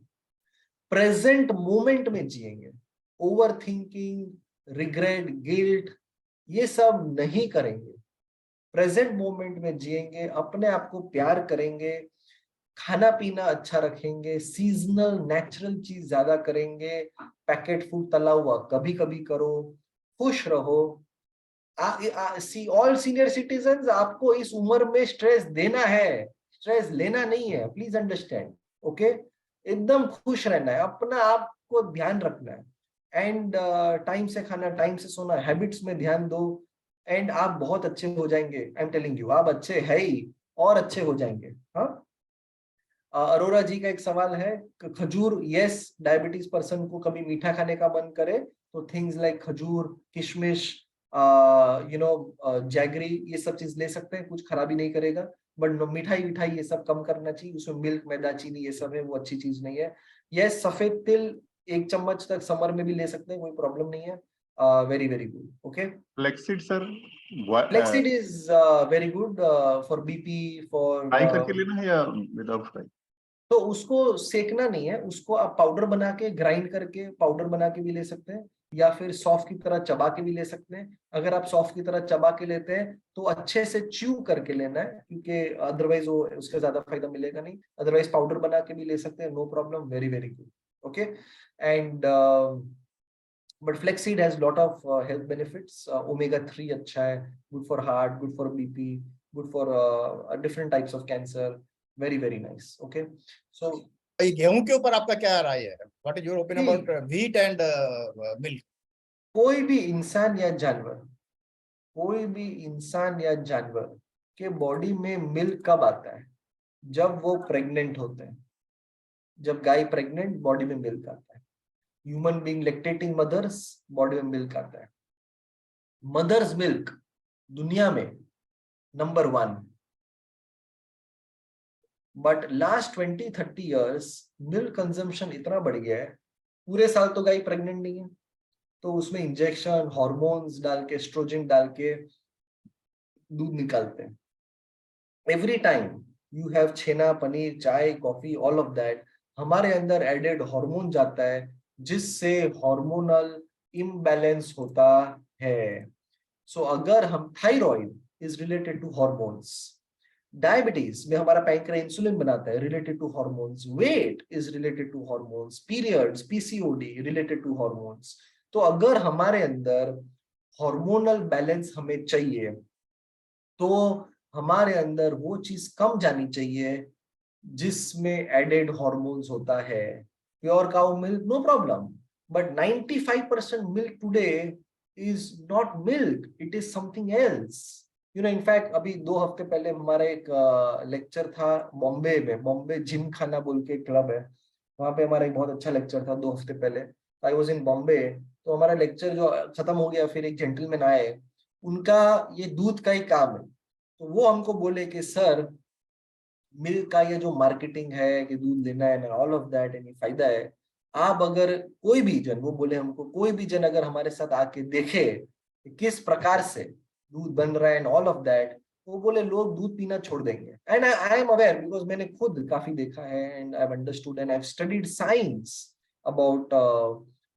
प्रेजेंट मोमेंट में जिएंगे. ओवर थिंकिंग, रिग्रेट, गिल्ट, ये सब नहीं करेंगे. प्रेजेंट मोमेंट में जिएंगे, अपने आप को प्यार करेंगे, खाना पीना अच्छा रखेंगे, सीजनल नेचुरल चीज ज्यादा करेंगे, पैकेट फूड तला हुआ कभी कभी करो, खुश रहो. सी ऑल सीनियर सिटीजन्स, आपको इस उम्र में स्ट्रेस देना है, स्ट्रेस लेना नहीं है. Please understand, okay. एकदम खुश रहना है, अपना आप को ध्यान रखना है. एंड टाइम से खाना, टाइम से सोना, हैबिट्स में ध्यान दो, एंड आप बहुत अच्छे हो जाएंगे. आई एम टेलिंग यू, आप अच्छे है ही और अच्छे हो जाएंगे. हाँ, अरोरा जी का एक सवाल है, खजूर, यस, डायबिटीज पर्सन को कभी मीठा खाने का मन करे तो थिंग्स लाइक खजूर, किशमिश, जैगरी, ये सब चीज ले सकते हैं, कुछ खराबी नहीं करेगा. बट मिठाई ये सब कम करना चाहिए. उसमें मिल्क, मैदा, चीनी ये सब है, वो अच्छी चीज नहीं है. यस, सफेद तिल 1 चम्मच तक समर में भी ले सकते हैं, कोई प्रॉब्लम नहीं है. Very very good. Okay, flaxseed sir, flaxseed is very good for BP, for fry करके लेना है या विदाउट फ्राई? तो उसको सेकना नहीं है, उसको आप पाउडर बना के, ग्राइंड करके पाउडर बना के भी ले सकते हैं, या फिर सॉफ्ट की तरह चबा के भी ले सकते हैं. अगर आप सॉफ्ट की तरह चबा के लेते हैं तो अच्छे से च्यू करके लेना है, क्योंकि अदरवाइज वो उसका ज्यादा फायदा मिलेगा नहीं. अदरवाइज पाउडर बना के भी ले सकते हैं, no problem. Very very good. Okay. And but flaxseed has lot of health benefits. Omega 3 अच्छा है, good for heart, good for BP, good for different types of cancer. Very very nice. Okay. So गेहूं के ऊपर आपका क्या राय है? What is your opinion about wheat and milk? कोई भी इंसान या जानवर के बॉडी में मिल्क कब आता है? जब वो प्रेग्नेंट होते हैं। जब गाय प्रेग्नेंट, बॉडी में मिल्क आता है। Human being lactating mothers, body में मिल्क आता है। मदर्स मिल्क दुनिया में number 1, but last 20-30 years milk consumption इतना बढ़ गया है, पूरे साल तो गाय प्रेग्नेंट नहीं है, तो उसमें इंजेक्शन, हार्मोन्स डाल के, एस्ट्रोजन डाल के दूध निकालते हैं। एवरी टाइम यू हैव छेना, पनीर, चाय, कॉफी, ऑल ऑफ दैट, हमारे अंदर एडेड हार्मोन जाता है, जिससे हार्मोनल इम्बैलेंस होता है। सो अगर हम, thyroid is related to hormones, diabetes में हमारा पैंक्रियास इंसुलिन बनाता है, related to hormones, weight is related to hormones, periods, PCOD related to hormones. तो अगर हमारे अंदर हार्मोनल बैलेंस हमें चाहिए, तो हमारे अंदर वो चीज कम जानी चाहिए जिसमें एडेड हार्मोन्स होता है। Pure cow milk, no problem, but 95% milk today is not milk, it is something else. In fact अभी 2 हफ्ते पहले हमारा एक लेक्चर था बॉम्बे में, बॉम्बे जिम खाना बोल के क्लब है, वहां पे हमारा एक बहुत अच्छा लेक्चर था 2 हफ्ते पहले। आई वॉज इन बॉम्बे, तो हमारा लेक्चर जो खत्म हो गया, फिर एक जेंटलमैन आए, उनका ये दूध का ही काम है, तो वो हमको बोले कि सर, मिल्क का ये जो मार्केटिंग है कि दूध लेना है ना, ऑल ऑफ दैट, यानी फायदा है, आप अगर कोई भी जन, वो बोले हमको, कोई भी जन अगर हमारे साथ आके देखे कि किस प्रकार से दूध बन रहा है एंड ऑल ऑफ दैट, वो बोले लोग दूध पीना छोड़ देंगे। And I am aware, because मैंने खुद काफी देखा है, and I have understood and I have studied science about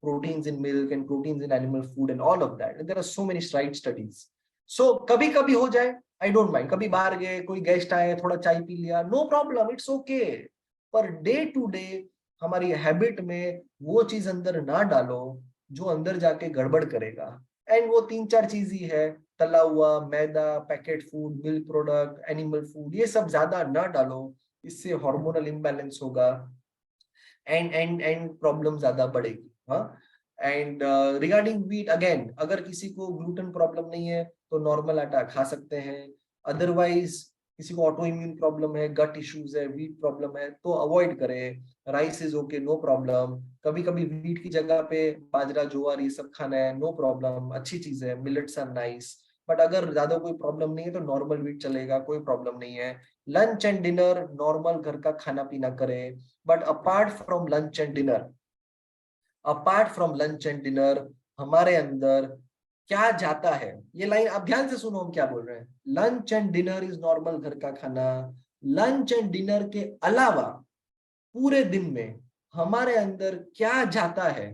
proteins in milk and proteins in animal food and all of that, and there are so many right studies. So कभी कभी हो जाए, I don't mind, कभी बाहर गए, कोई guest आए, थोड़ा चाय पी लिया, नो प्रॉब्लम, इट्स ओके। पर डे टू डे हमारी हैबिट में वो चीज अंदर ना डालो जो अंदर जाके गड़बड़ करेगा। एंड वो 3-4 चीज ही है, तला हुआ, मैदा, packet food, milk product, animal food, ये सब ज्यादा ना डालो, इससे हार्मोनल इम्बैलेंस होगा एंड प्रॉब्लम ज्यादा बढ़ेगी। हाँ, एंड रिगार्डिंग व्हीट, अगेन, अगर किसी को ग्लूटेन प्रॉब्लम नहीं है तो नॉर्मल आटा खा सकते हैं, अदरवाइज किसी को ऑटो इम्यून प्रॉब्लम है, गट इश्यूज है, व्हीट प्रॉब्लम है, तो अवॉइड करें। Rice is okay, no problem. कभी कभी व्हीट की जगह पे बाजरा, ज्वार, ये सब खाना है, नो प्रॉब्लम, अच्छी चीज है, मिलेट्स आर नाइस। बट अगर ज्यादा कोई प्रॉब्लम नहीं है तो नॉर्मल व्हीट चलेगा, कोई प्रॉब्लम नहीं है। लंच एंड डिनर नॉर्मल घर का खाना पीना करें, but apart from lunch and dinner हमारे अंदर क्या जाता है, ये लाइन आप ध्यान से सुनो, हम क्या बोल रहे हैं। Lunch and dinner is normal घर का खाना। लंच एंड डिनर के अलावा पूरे दिन में हमारे अंदर क्या जाता है,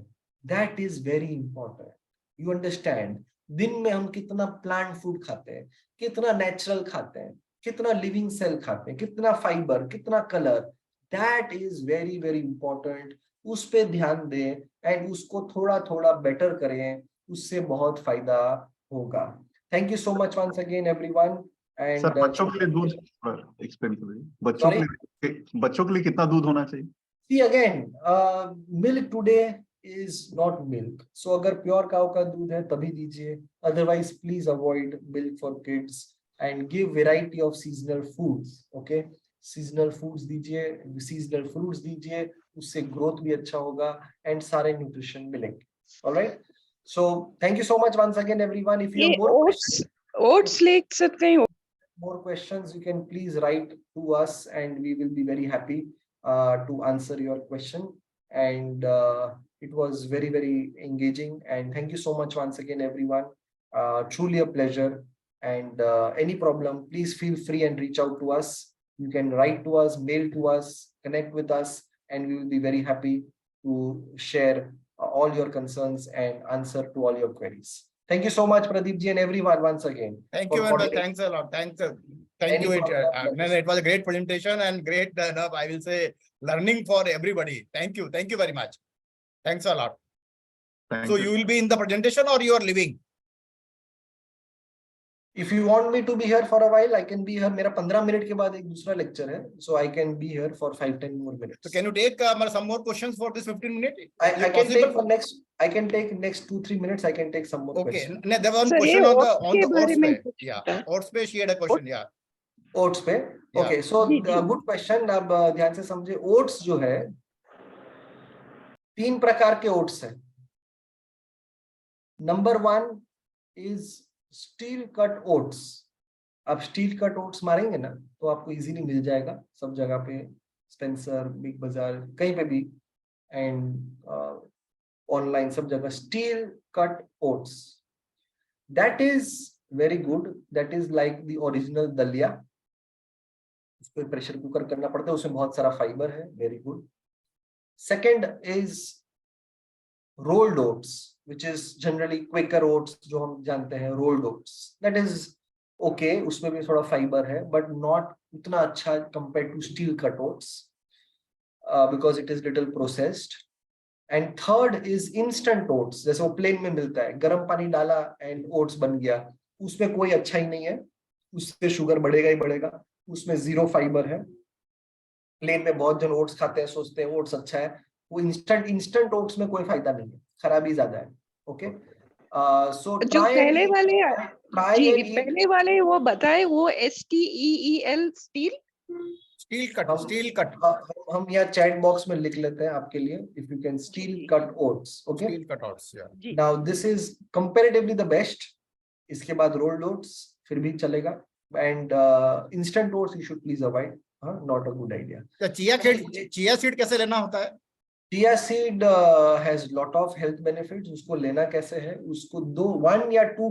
that is very important. You understand, दिन में हम कितना प्लांट फूड खाते हैं, कितना नेचुरल खाते हैं, कितना लिविंग सेल खाते हैं, कितना फाइबर, कितना colour, that is very very important. उस पे ध्यान दें एंड उसको थोड़ा थोड़ा बेटर करें, उससे बहुत फायदा होगा। Thank you so much once again everyone. And sir बच्चों के लिए दूध पर एक्सप्लेन करिए, बच्चों के लिए कितना दूध होना चाहिए? See again, milk today is not milk. So अगर प्योर काउ का दूध है तभी दीजिए, otherwise please avoid milk for kids and give variety of seasonal foods. Okay, seasonal foods दीजिए, seasonal fruits दीजिए, उससे growth भी अच्छा होगा and सारे nutrition मिलेंगे. All right. So thank you so much once again everyone. If you have oats ले सकते हैं? more questions, you can please write to us and we will be very happy to answer your question. And it was very, very engaging. And thank you so much once again, everyone. Truly a pleasure. And any problem, please feel free and reach out to us. You can write to us, mail to us, connect with us, and we will be very happy to share all your concerns and answer to all your queries. Thank you so much, Pradeep ji, and everyone once again. Thank you very much. Thanks a lot. Thank you. It was a great presentation and great, I will say, learning for everybody. Thank you. Thank you very much. Thanks a lot. Thank So you. you will be in the presentation or you are leaving? If you want me to be here for a while, I can be here. मेरा 15 minute के बाद एक दूसरा lecture है, so I can be here for 5-10 more minutes. So can you take some more questions for this 15 minutes? I can take for next. I can take next 2-3 minutes. I can take some more Okay. questions. No, there was one Sir, question ये on the oats के बारे oats में पे. पूछना Yeah, था। oats पे she had a question. Yeah. Oats पे okay so जी, जी। Good question. अब ध्यान से समझे, ओट्स जो है 3 प्रकार के ओट्स है। Number 1 is steel cut oats. आप स्टील कट ओट्स मारेंगे ना तो आपको इजीली मिल जाएगा सब जगह पे, स्पेंसर, बिग बाजार, कहीं पे भी, एंड ऑनलाइन सब जगह steel cut oats. That is very good, that is like the original दलिया। उसको प्रेशर कुकर करना पड़ता है, उसमें बहुत सारा फाइबर है, very good. Second is rolled oats, which is generally quicker oats, जो हम जानते हैं rolled oats. That is okay, उसमें भी थोड़ा फाइबर है बट नॉट उतना अच्छा compare to steel cut oats because it is little processed. And third is instant oats, जैसे वो प्लेन में मिलता है, गर्म पानी डाला एंड ओट्स बन गया, उसमें कोई अच्छा ही नहीं है, उससे शुगर बढ़ेगा ही बढ़ेगा, उसमें 0 फाइबर है। प्लेन में बहुत जन ओट्स खाते हैं, सोचते हैं ओट्स अच्छा है, वो इंस्टेंट ओट्स में कोई फायदा नहीं है, खराबी ज्यादा है। ओके सो जो पहले वाले जी, ट्राई पहले वाले वो बताए, वो STEEL steel Steel cut. Steel cut. हम यहाँ चैट बॉक्स में लिख लेते हैं आपके लिए, if you can steel cut oats. Okay, Steel cut oats. Yeah. जी। Now this is comparatively the best. इसके बाद रोल्ड ओट्स फिर भी चलेगा, and instant oats you should please avoid, not a good idea. तो चिया सीड कैसे लेना होता है? Chia seed has lot of health benefits. उसको लेना कैसे है, उसको 1 या 2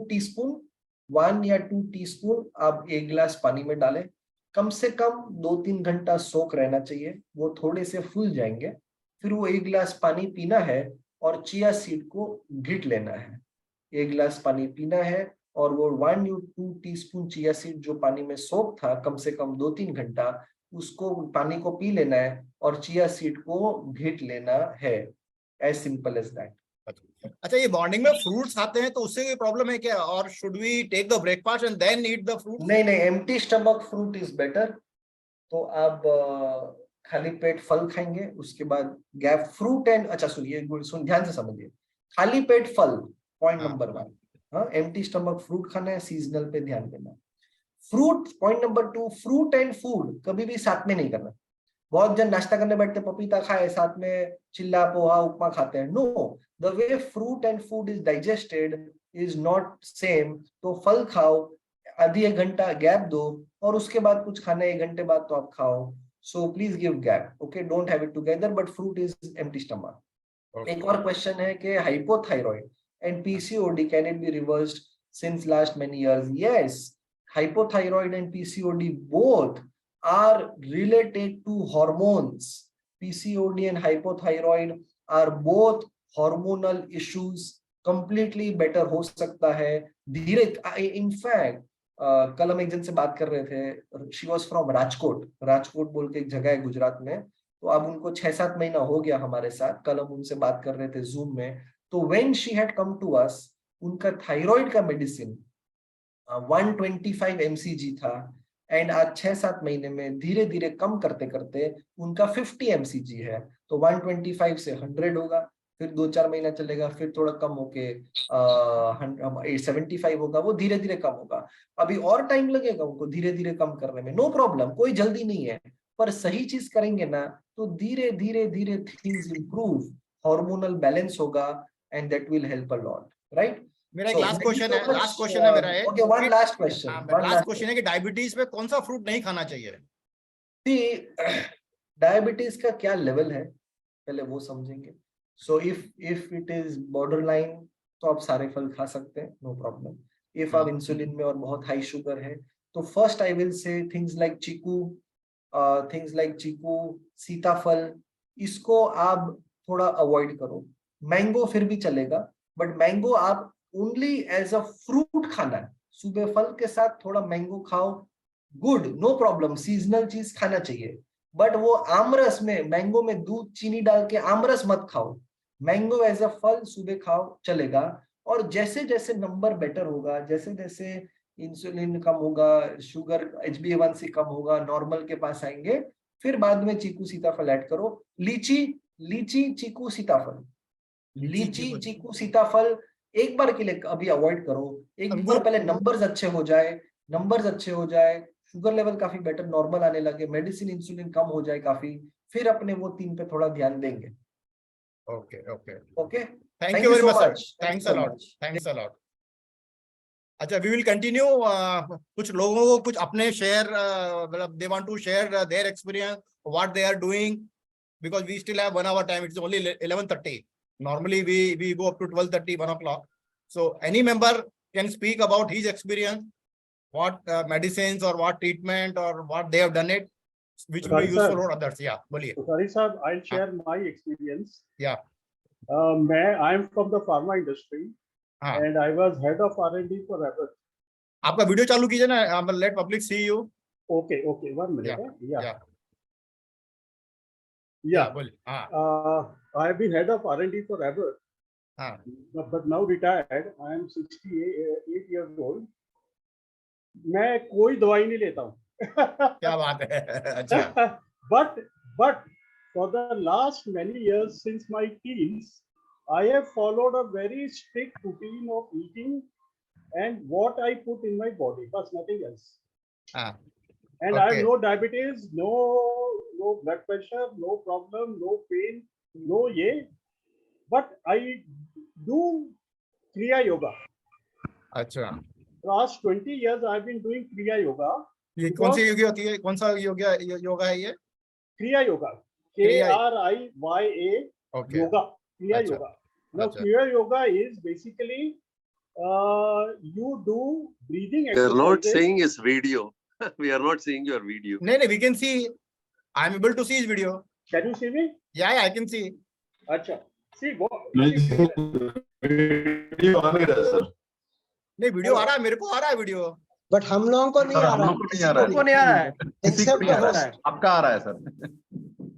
टीस्पून आप 1 गिलास पानी में डालें, कम से कम 2-3 घंटा सोक रहना चाहिए, वो थोड़े से फूल जाएंगे, फिर वो 1 गिलास पानी पीना है और चिया सीड को घिट लेना है। 1 गिलास पानी पीना है और वो 1 या 2 टीस्पून चिया सीड जो पानी में सोक था कम से कम 2-3 घंटा, उसको पानी को पी लेना है और चिया सीड को घिट लेना है। As simple as that. अच्छा, ये मॉर्निंग में फ्रूट्स खाते हैं तो उससे कोई प्रॉब्लम है क्या? और should we take the breakfast and then eat the fruit? नहीं, empty stomach fruit is better. तो आप खाली पेट फल खाएंगे, उसके बाद गैप फ्रूट एंड, अच्छा सुनिए, ध्यान से समझिए, खाली पेट फल पॉइंट नंबर 1, हाँ, एम्प्टी स्टमक फ्रूट खाना है, सीजनल पे ध्यान देना। Fruit point number 2, fruit and food कभी भी साथ में नहीं करना। बहुत जन नाश्ता करने बैठते, पपीता खाए, साथ में चिल्ला, पोहा, उपमा खाते हैं। No, the way fruit and food is digested is not same. तो फल खाओ, आधी 1 घंटा गैप दो, और उसके बाद कुछ खाना 1 घंटे बाद तो आप खाओ। So please give gap, okay, don't have it together, but fruit is empty stomach. एक और क्वेश्चन है कि hypothyroid and PCOD can it be reversed since last many years? Yes, hypothyroid and PCOD both are related to hormones. PCOD and hypothyroid are both hormonal issues. Completely better हो सकता है धीरे। In fact, कल हम एक जन से बात कर रहे थे, she was from राजकोट बोल के एक जगह है गुजरात में, तो अब उनको 6-7 महीना हो गया हमारे साथ। कल हम उनसे बात कर रहे थे जूम में, तो when she had come to us, उनका थायराइड का मेडिसिन 125 mcg था, एंड आज 6-7 महीने में धीरे धीरे कम करते करते उनका 50 mcg है। तो 125 से 100 होगा, फिर 2-4 महीना चलेगा, फिर थोड़ा कम होके 75 होगा, वो धीरे धीरे कम होगा। अभी और टाइम लगेगा उनको धीरे धीरे कम करने में, नो प्रॉब्लम, कोई जल्दी नहीं है, पर सही चीज करेंगे ना तो धीरे धीरे थिंग्स इंप्रूव, हार्मोनल बैलेंस होगा, and that will help a lot, right? मेरा एक लास्ट क्वेश्चन है, मेरा एक ओके, वन लास्ट क्वेश्चन है कि डायबिटीज पे कौन सा फ्रूट नहीं खाना चाहिए? डायबिटीज का क्या लेवल है पहले वो समझेंगे। So if it is borderline तो आप सारे फल खा सकते हैं, नो प्रॉब्लम। इफ आप इंसुलिन में और बहुत हाई शुगर है तो first I will say things like chikoo, sitaphal, इसको आप थोड़ा अवॉइड करो। मैंगो फिर भी चलेगा, बट मैंगो आप ओनली एज अ फ्रूट खाना है, सुबह फल के साथ थोड़ा मैंगो खाओ, गुड, नो प्रॉब्लम, सीजनल चीज खाना चाहिए। बट वो आमरस में, मैंगो में दूध चीनी डाल के आमरस मत खाओ, मैंगो एज अ फल सुबह खाओ, चलेगा। और जैसे जैसे नंबर बेटर होगा, जैसे जैसे इंसुलिन कम होगा, शुगर HbA1c कम होगा, नॉर्मल के पास आएंगे, फिर बाद में चीकू सीताफल ऐड करो। लीची, लीची चीकू सीताफल, लीची चीकू सीताफल एक बार के लिए अभी अवॉइड करो। एक बार अंगूर पहले नंबर्स अच्छे हो जाए, नंबर्स अच्छे हो जाए, शुगर लेवल काफी बेटर नॉर्मल आने लगे, मेडिसिन इंसुलिन कम हो जाए काफी, फिर अपने वो 3 पे थोड़ा ध्यान देंगे। Okay okay, okay, thank you very so much sir, much. Thanks so a lot, much. Thanks a lot. अच्छा, वी विल कंटिन्यू। कुछ लोगों को कुछ अपने शेयर, मतलब they want to share their experience, what they are doing, because we still have 1 hour time. It's only 11:30. Normally we go up to 12:30, 1 o'clock. So any member can speak about his experience, what medicines or what treatment or what they have done it, which will be Sorry, sir. useful for others. Yeah, boliye. Sorry, sir, I'll share my experience. Yeah. I am from the pharma industry हाँ, and I was head of R&D for Abbott. आपका video चालू कीजिए ना, let public see you. Okay, 1 minute. Yeah. Yeah. बोलिए। हाँ, I have been head of R&D for Abbott, हाँ, but now retired. I am 68 years old. मैं कोई दवाई नहीं लेता हूँ। क्या बात है। अच्छा, but for the last many years since my teens, I have followed a very strict routine of eating and what I put in my body, but nothing else. हाँ, And I Okay. have no diabetes, no blood pressure, no problem, no pain, no ye. But I do Kriya Yoga. अच्छा, Last 20 years I've been doing Kriya Yoga. ये कौन सी योगा होती है, कौन सा योगा है ये? Kriya Yoga. Kriya. KRIYA Okay. Yoga. Kriya Acha. Yoga. Now Acha. Kriya Yoga is basically you do breathing We are not exercises. saying it's video. We are not seeing your video. नहीं, we can see. I'm able to see his video. Can you see me? Yeah, I can see. Acha. See what? Video आ नहीं रहा sir. नहीं, video आ रहा है, मेरे को आ रहा है वीडियो। बट हम लोगों को नहीं सर, आ हम रहा लोग को नहीं आ रहा है। हमको नहीं आ रहा है। किसी को नहीं आ रहा है। आपका आ रहा है सर।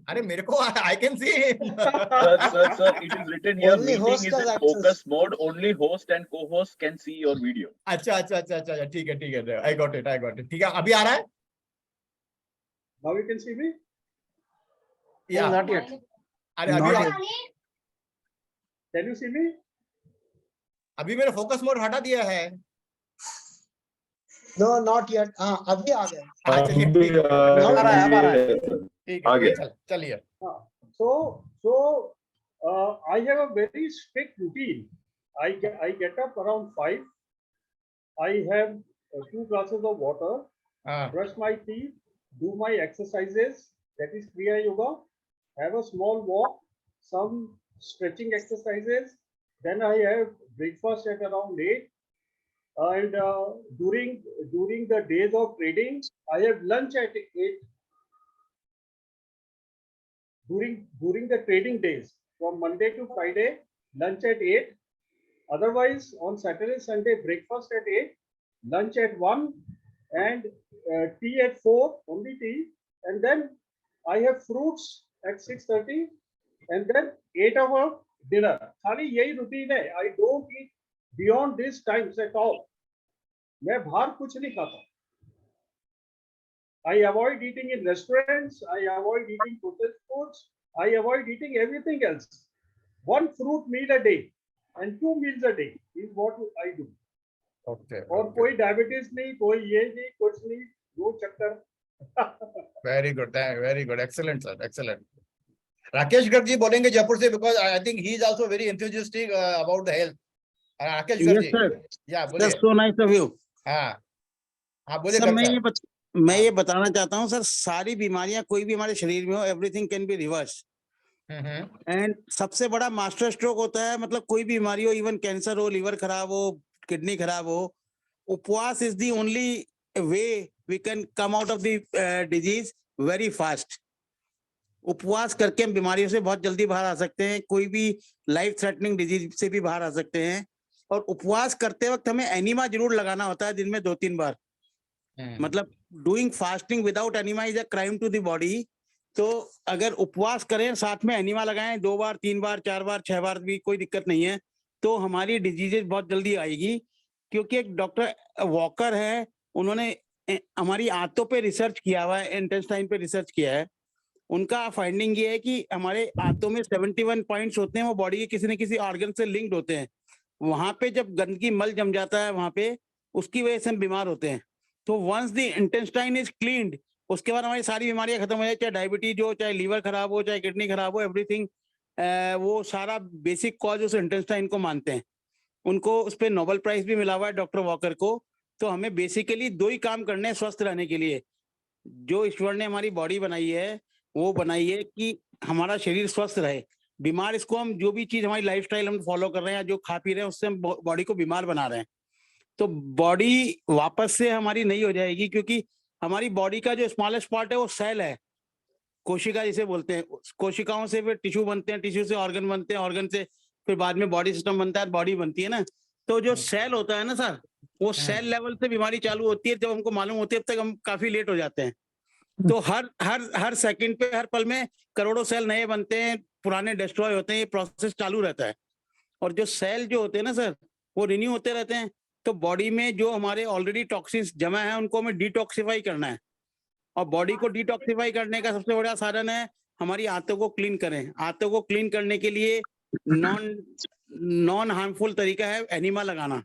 अरे मेरे को I can see. Sir, it is written here, Only meeting host is has in access. focus mode, only host and co-host can see your video. अच्छा, ठीक है, I got it. ठीक है, अभी आ रहा है? Now you can see me? Yeah. Not yet. अरे अभी Can you see me? अभी मैंने फोकस मोड हटा दिया है। No not yet. हाँ अभी आ गया। हाँ, चलिए, ठीक है। आ रहा है। ठीक आ है, गया। चलिए। So I have a very strict routine. I get up around 5. I have 2 glasses of water, हाँ, brush my teeth, do my exercises, that is Kriya Yoga, have a small walk, some stretching exercises, then I have breakfast at around 8, and during the days of trading, I have lunch at 8. During the trading days, from Monday to Friday, lunch at 8. Otherwise, on Saturday, Sunday, breakfast at 8, lunch at 1, and tea at 4, only tea. And then I have fruits at 6:30, and then 8 hour dinner. खाली यही routine है. I don't eat beyond these times at all. मैं बाहर कुछ नहीं खाता. I avoid eating in restaurants. I avoid eating processed foods. I avoid eating everything else. 1 fruit meal a day and 2 meals a day is what I do. Okay. और कोई diabetes नहीं, कोई ये नहीं, कुछ नहीं, वो चक्कर. Very good. Excellent, sir. Excellent. Rakesh Garg ji बोलेंगे जयपुर से, because I think he is also very enthusiastic about the health. Rakesh Garg ji, या बोलिए। That's so nice of you. हाँ, बोलिए। सर गर्ग मैं ये बताना चाहता हूँ सर, सारी बीमारियां कोई भी हमारे शरीर में हो, एवरीथिंग कैन बी रिवर्स। साहब। एंड सबसे बड़ा मास्टर स्ट्रोक होता है, मतलब कोई भी बीमारी हो, इवन कैंसर हो, लिवर खराब हो, किडनी खराब हो, उपवास is the only way we can come out of the disease very fast. उपवास करके हम बीमारियों से बहुत जल्दी बाहर आ सकते हैं, कोई भी लाइफ थ्रेटनिंग डिजीज से भी बाहर आ सकते हैं। और उपवास करते वक्त हमें एनिमा जरूर लगाना होता है, दिन में 2-3 बार। मतलब doing fasting without enema is a crime to the body. तो अगर उपवास करें, साथ में एनिमा लगाएं 2 बार, 3 बार, 4 बार, 6 बार भी कोई दिक्कत नहीं है, तो हमारी डिजीजेज बहुत जल्दी आएगी। क्योंकि एक डॉक्टर वॉकर है, उन्होंने हमारी आंतों पे रिसर्च किया हुआ है, इंटेस्टाइन पे रिसर्च किया है। उनका फाइंडिंग ये है कि हमारे आंतों में 71 पॉइंट्स होते हैं, वो बॉडी के किसी न किसी ऑर्गन से लिंक्ड होते हैं। वहां पे जब गंदगी मल जम जाता है वहां पे, उसकी वजह से हम बीमार होते हैं। तो once the intestine is cleaned, उसके बाद हमारी सारी बीमारियां खत्म हो जाए, चाहे डायबिटीज हो, चाहे लीवर खराब हो, चाहे किडनी खराब हो, एवरीथिंग। वो सारा बेसिक कॉज उस इंटेस्टाइन को मानते हैं। उनको उस पर नोबेल प्राइज भी मिला हुआ है डॉक्टर वॉकर को। तो हमें बेसिकली 2 ही काम करने हैं स्वस्थ रहने के लिए। जो ईश्वर ने हमारी बॉडी बनाई है, वो बनाई है कि हमारा शरीर स्वस्थ रहे। बीमार इसको हम जो भी चीज हमारी लाइफस्टाइल हम फॉलो कर रहे हैं, जो खा पी रहे हैं, उससे हम बॉडी को बीमार बना रहे हैं। तो बॉडी वापस से हमारी नहीं हो जाएगी, क्योंकि हमारी बॉडी का जो स्मॉलेस्ट पार्ट है वो सेल है, कोशिका जिसे बोलते हैं। कोशिकाओं से फिर टिश्यू बनते हैं, टिश्यू से ऑर्गन बनते हैं, ऑर्गन से फिर बाद में बॉडी सिस्टम बनता है, बॉडी बनती है ना। तो जो सेल होता है ना सर, वो सेल लेवल से बीमारी चालू होती है। जब हमको मालूम होती है, अब तक हम काफी लेट हो जाते हैं। तो हर सेकंड पे, हर पल में करोड़ों सेल नए बनते हैं, पुराने डिस्ट्रॉय होते हैं, ये प्रोसेस चालू रहता है। और जो सेल जो होते हैं ना सर, वो रिन्यू होते रहते हैं। तो बॉडी में जो हमारे ऑलरेडी टॉक्सिन्स जमा है, उनको हमें डिटॉक्सिफाई करना है। और बॉडी को डिटॉक्सिफाई करने का सबसे बड़ा साधन है हमारी आंतों को क्लीन करें। आंतों को क्लीन करने के लिए नॉन हार्मफुल तरीका है एनिमा लगाना।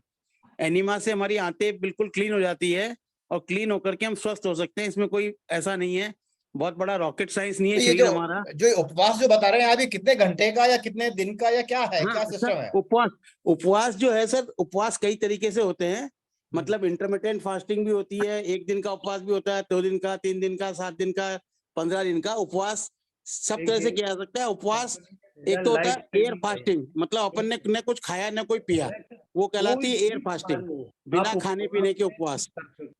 एनिमा से हमारी आंतें बिल्कुल क्लीन हो जाती है, और क्लीन होकर के हम स्वस्थ हो सकते हैं। इसमें कोई ऐसा नहीं है, बहुत बड़ा रॉकेट साइंस नहीं है तो ये शरीर हमारा। जो उपवास जो बता रहे हैं अभी, कितने घंटे का या कितने दिन का या क्या है, हाँ, क्या सिस्टम सर, है? उपवास जो है सर, उपवास कई तरीके से होते हैं। मतलब इंटरमिटेंट फास्टिंग भी होती है, 1 दिन का उपवास भी होता है, 2 दिन का, 3 दिन का, 7 दिन का, 15 दिन का। उपवास सब तरह से किया जा सकता है। उपवास एक तो होता है एयर फास्टिंग, मतलब अपन ने न कुछ खाया न कोई पिया, वो कहलाती है एयर फास्टिंग, बिना खाने पीने के उपवास।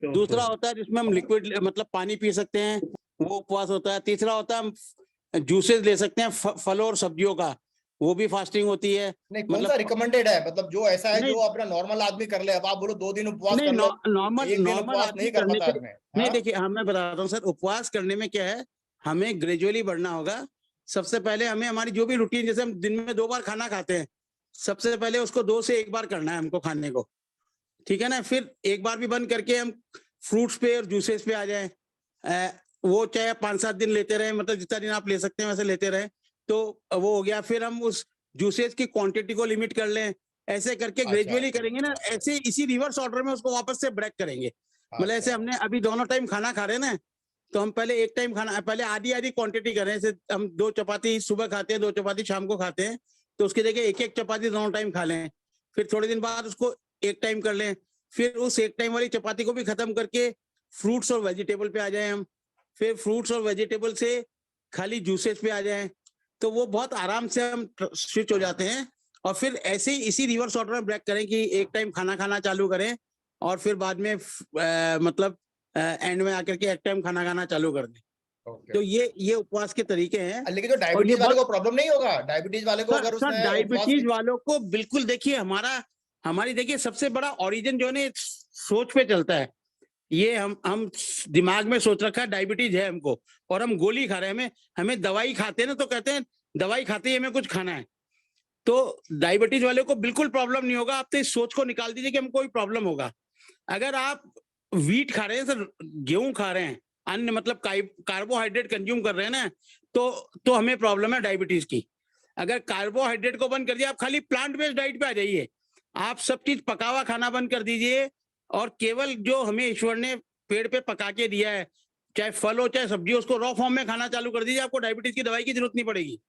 दूसरा होता है जिसमें हम लिक्विड मतलब पानी पी सकते हैं, वो उपवास होता है। तीसरा होता है हम जूसेस ले सकते हैं फलों और सब्जियों का, वो भी फास्टिंग होती है। नहीं, कौन मतलब सा रिकमेंडेड है? मतलब जो ऐसा है नहीं, जो अपना नॉर्मल आदमी कर ले। अब आप बोलो 2 दिन उपवास नहीं, कर लो, नॉर्मल 1 दिन नॉर्मल उपवास आदमी नहीं कर करने पाता के आदमी। नहीं। हाँ? देखिए, हाँ, मैं बताता हूँ सर, उपवास करने में क्या है, हमें ग्रेजुअली बढ़ना होगा। सबसे पहले हमें हमारी जो भी रूटीन, जैसे हम दिन में 2 बार खाना खाते हैं, सबसे पहले उसको 2 से 1 बार करना है हमको खाने को, ठीक है ना। फिर 1 बार भी बंद करके हम फ्रूट्स पे और जूसेस पे आ जाए। वो चाहे 5-7 दिन लेते रहे, मतलब जितना दिन आप ले सकते हैं वैसे लेते रहे, तो वो हो गया। फिर हम उस जूसेस की क्वांटिटी को लिमिट कर लें। ऐसे करके ग्रेजुअली करेंगे ना, ऐसे इसी रिवर्स ऑर्डर में उसको वापस से ब्रेक करेंगे। मतलब ऐसे हमने अभी दोनों टाइम खाना खा रहे हैं ना, तो हम पहले एक टाइम खाना, पहले आधी क्वांटिटी करें। जैसे हम 2 चपाती सुबह खाते हैं, 2 चपाती शाम को खाते हैं, तो उसकी जगह 1 चपाती दोनों टाइम खा लें। फिर थोड़े दिन बाद उसको 1 टाइम कर लें। फिर उस 1 टाइम वाली चपाती को भी खत्म करके फ्रूट्स और वेजिटेबल पे आ जाए हम। फिर फ्रूट्स और वेजिटेबल से खाली जूसेस पे आ जाए, तो वो बहुत आराम से हम स्विच हो जाते हैं। और फिर ऐसे ही इसी रिवर्स ऑर्डर में ब्रेक करें कि 1 टाइम खाना खाना चालू करें, और फिर बाद में मतलब एंड में आकर के 1 टाइम खाना खाना चालू कर दें। तो ये उपवास के तरीके हैं। लेकिन जो डायबिटीज वाले को प्रॉब्लम नहीं होगा? डायबिटीज वाले को अगर सर, उसने डायबिटीज वालों को बिल्कुल, देखिए हमारी देखिए सबसे बड़ा ओरिजिन जो है ना, सोच पे चलता है। ये हम दिमाग में सोच रखा है डायबिटीज है हमको, और हम गोली खा रहे हैं। हमें दवाई खाते हैं ना, तो कहते हैं दवाई खाते ही हमें कुछ खाना है। तो डायबिटीज वाले को बिल्कुल प्रॉब्लम नहीं होगा। आप तो इस सोच को निकाल दीजिए कि हमको कोई प्रॉब्लम होगा। अगर आप व्हीट खा रहे हैं सर, गेहूं खा रहे हैं, अन्य मतलब कार्बोहाइड्रेट कंज्यूम कर रहे हैं ना, तो हमें प्रॉब्लम है डायबिटीज की। अगर कार्बोहाइड्रेट को बंद कर दिया, आप खाली प्लांट बेस्ड डाइट पे आ जाइए। आप सब चीज पका हुआ खाना बंद कर दीजिए, और केवल जो हमें ईश्वर ने पेड़ पे पका के दिया है, चाहे फल हो चाहे सब्जी, उसको रॉ फॉर्म में खाना चालू कर दीजिए। आपको डायबिटीज की दवाई की जरूरत नहीं पड़ेगी।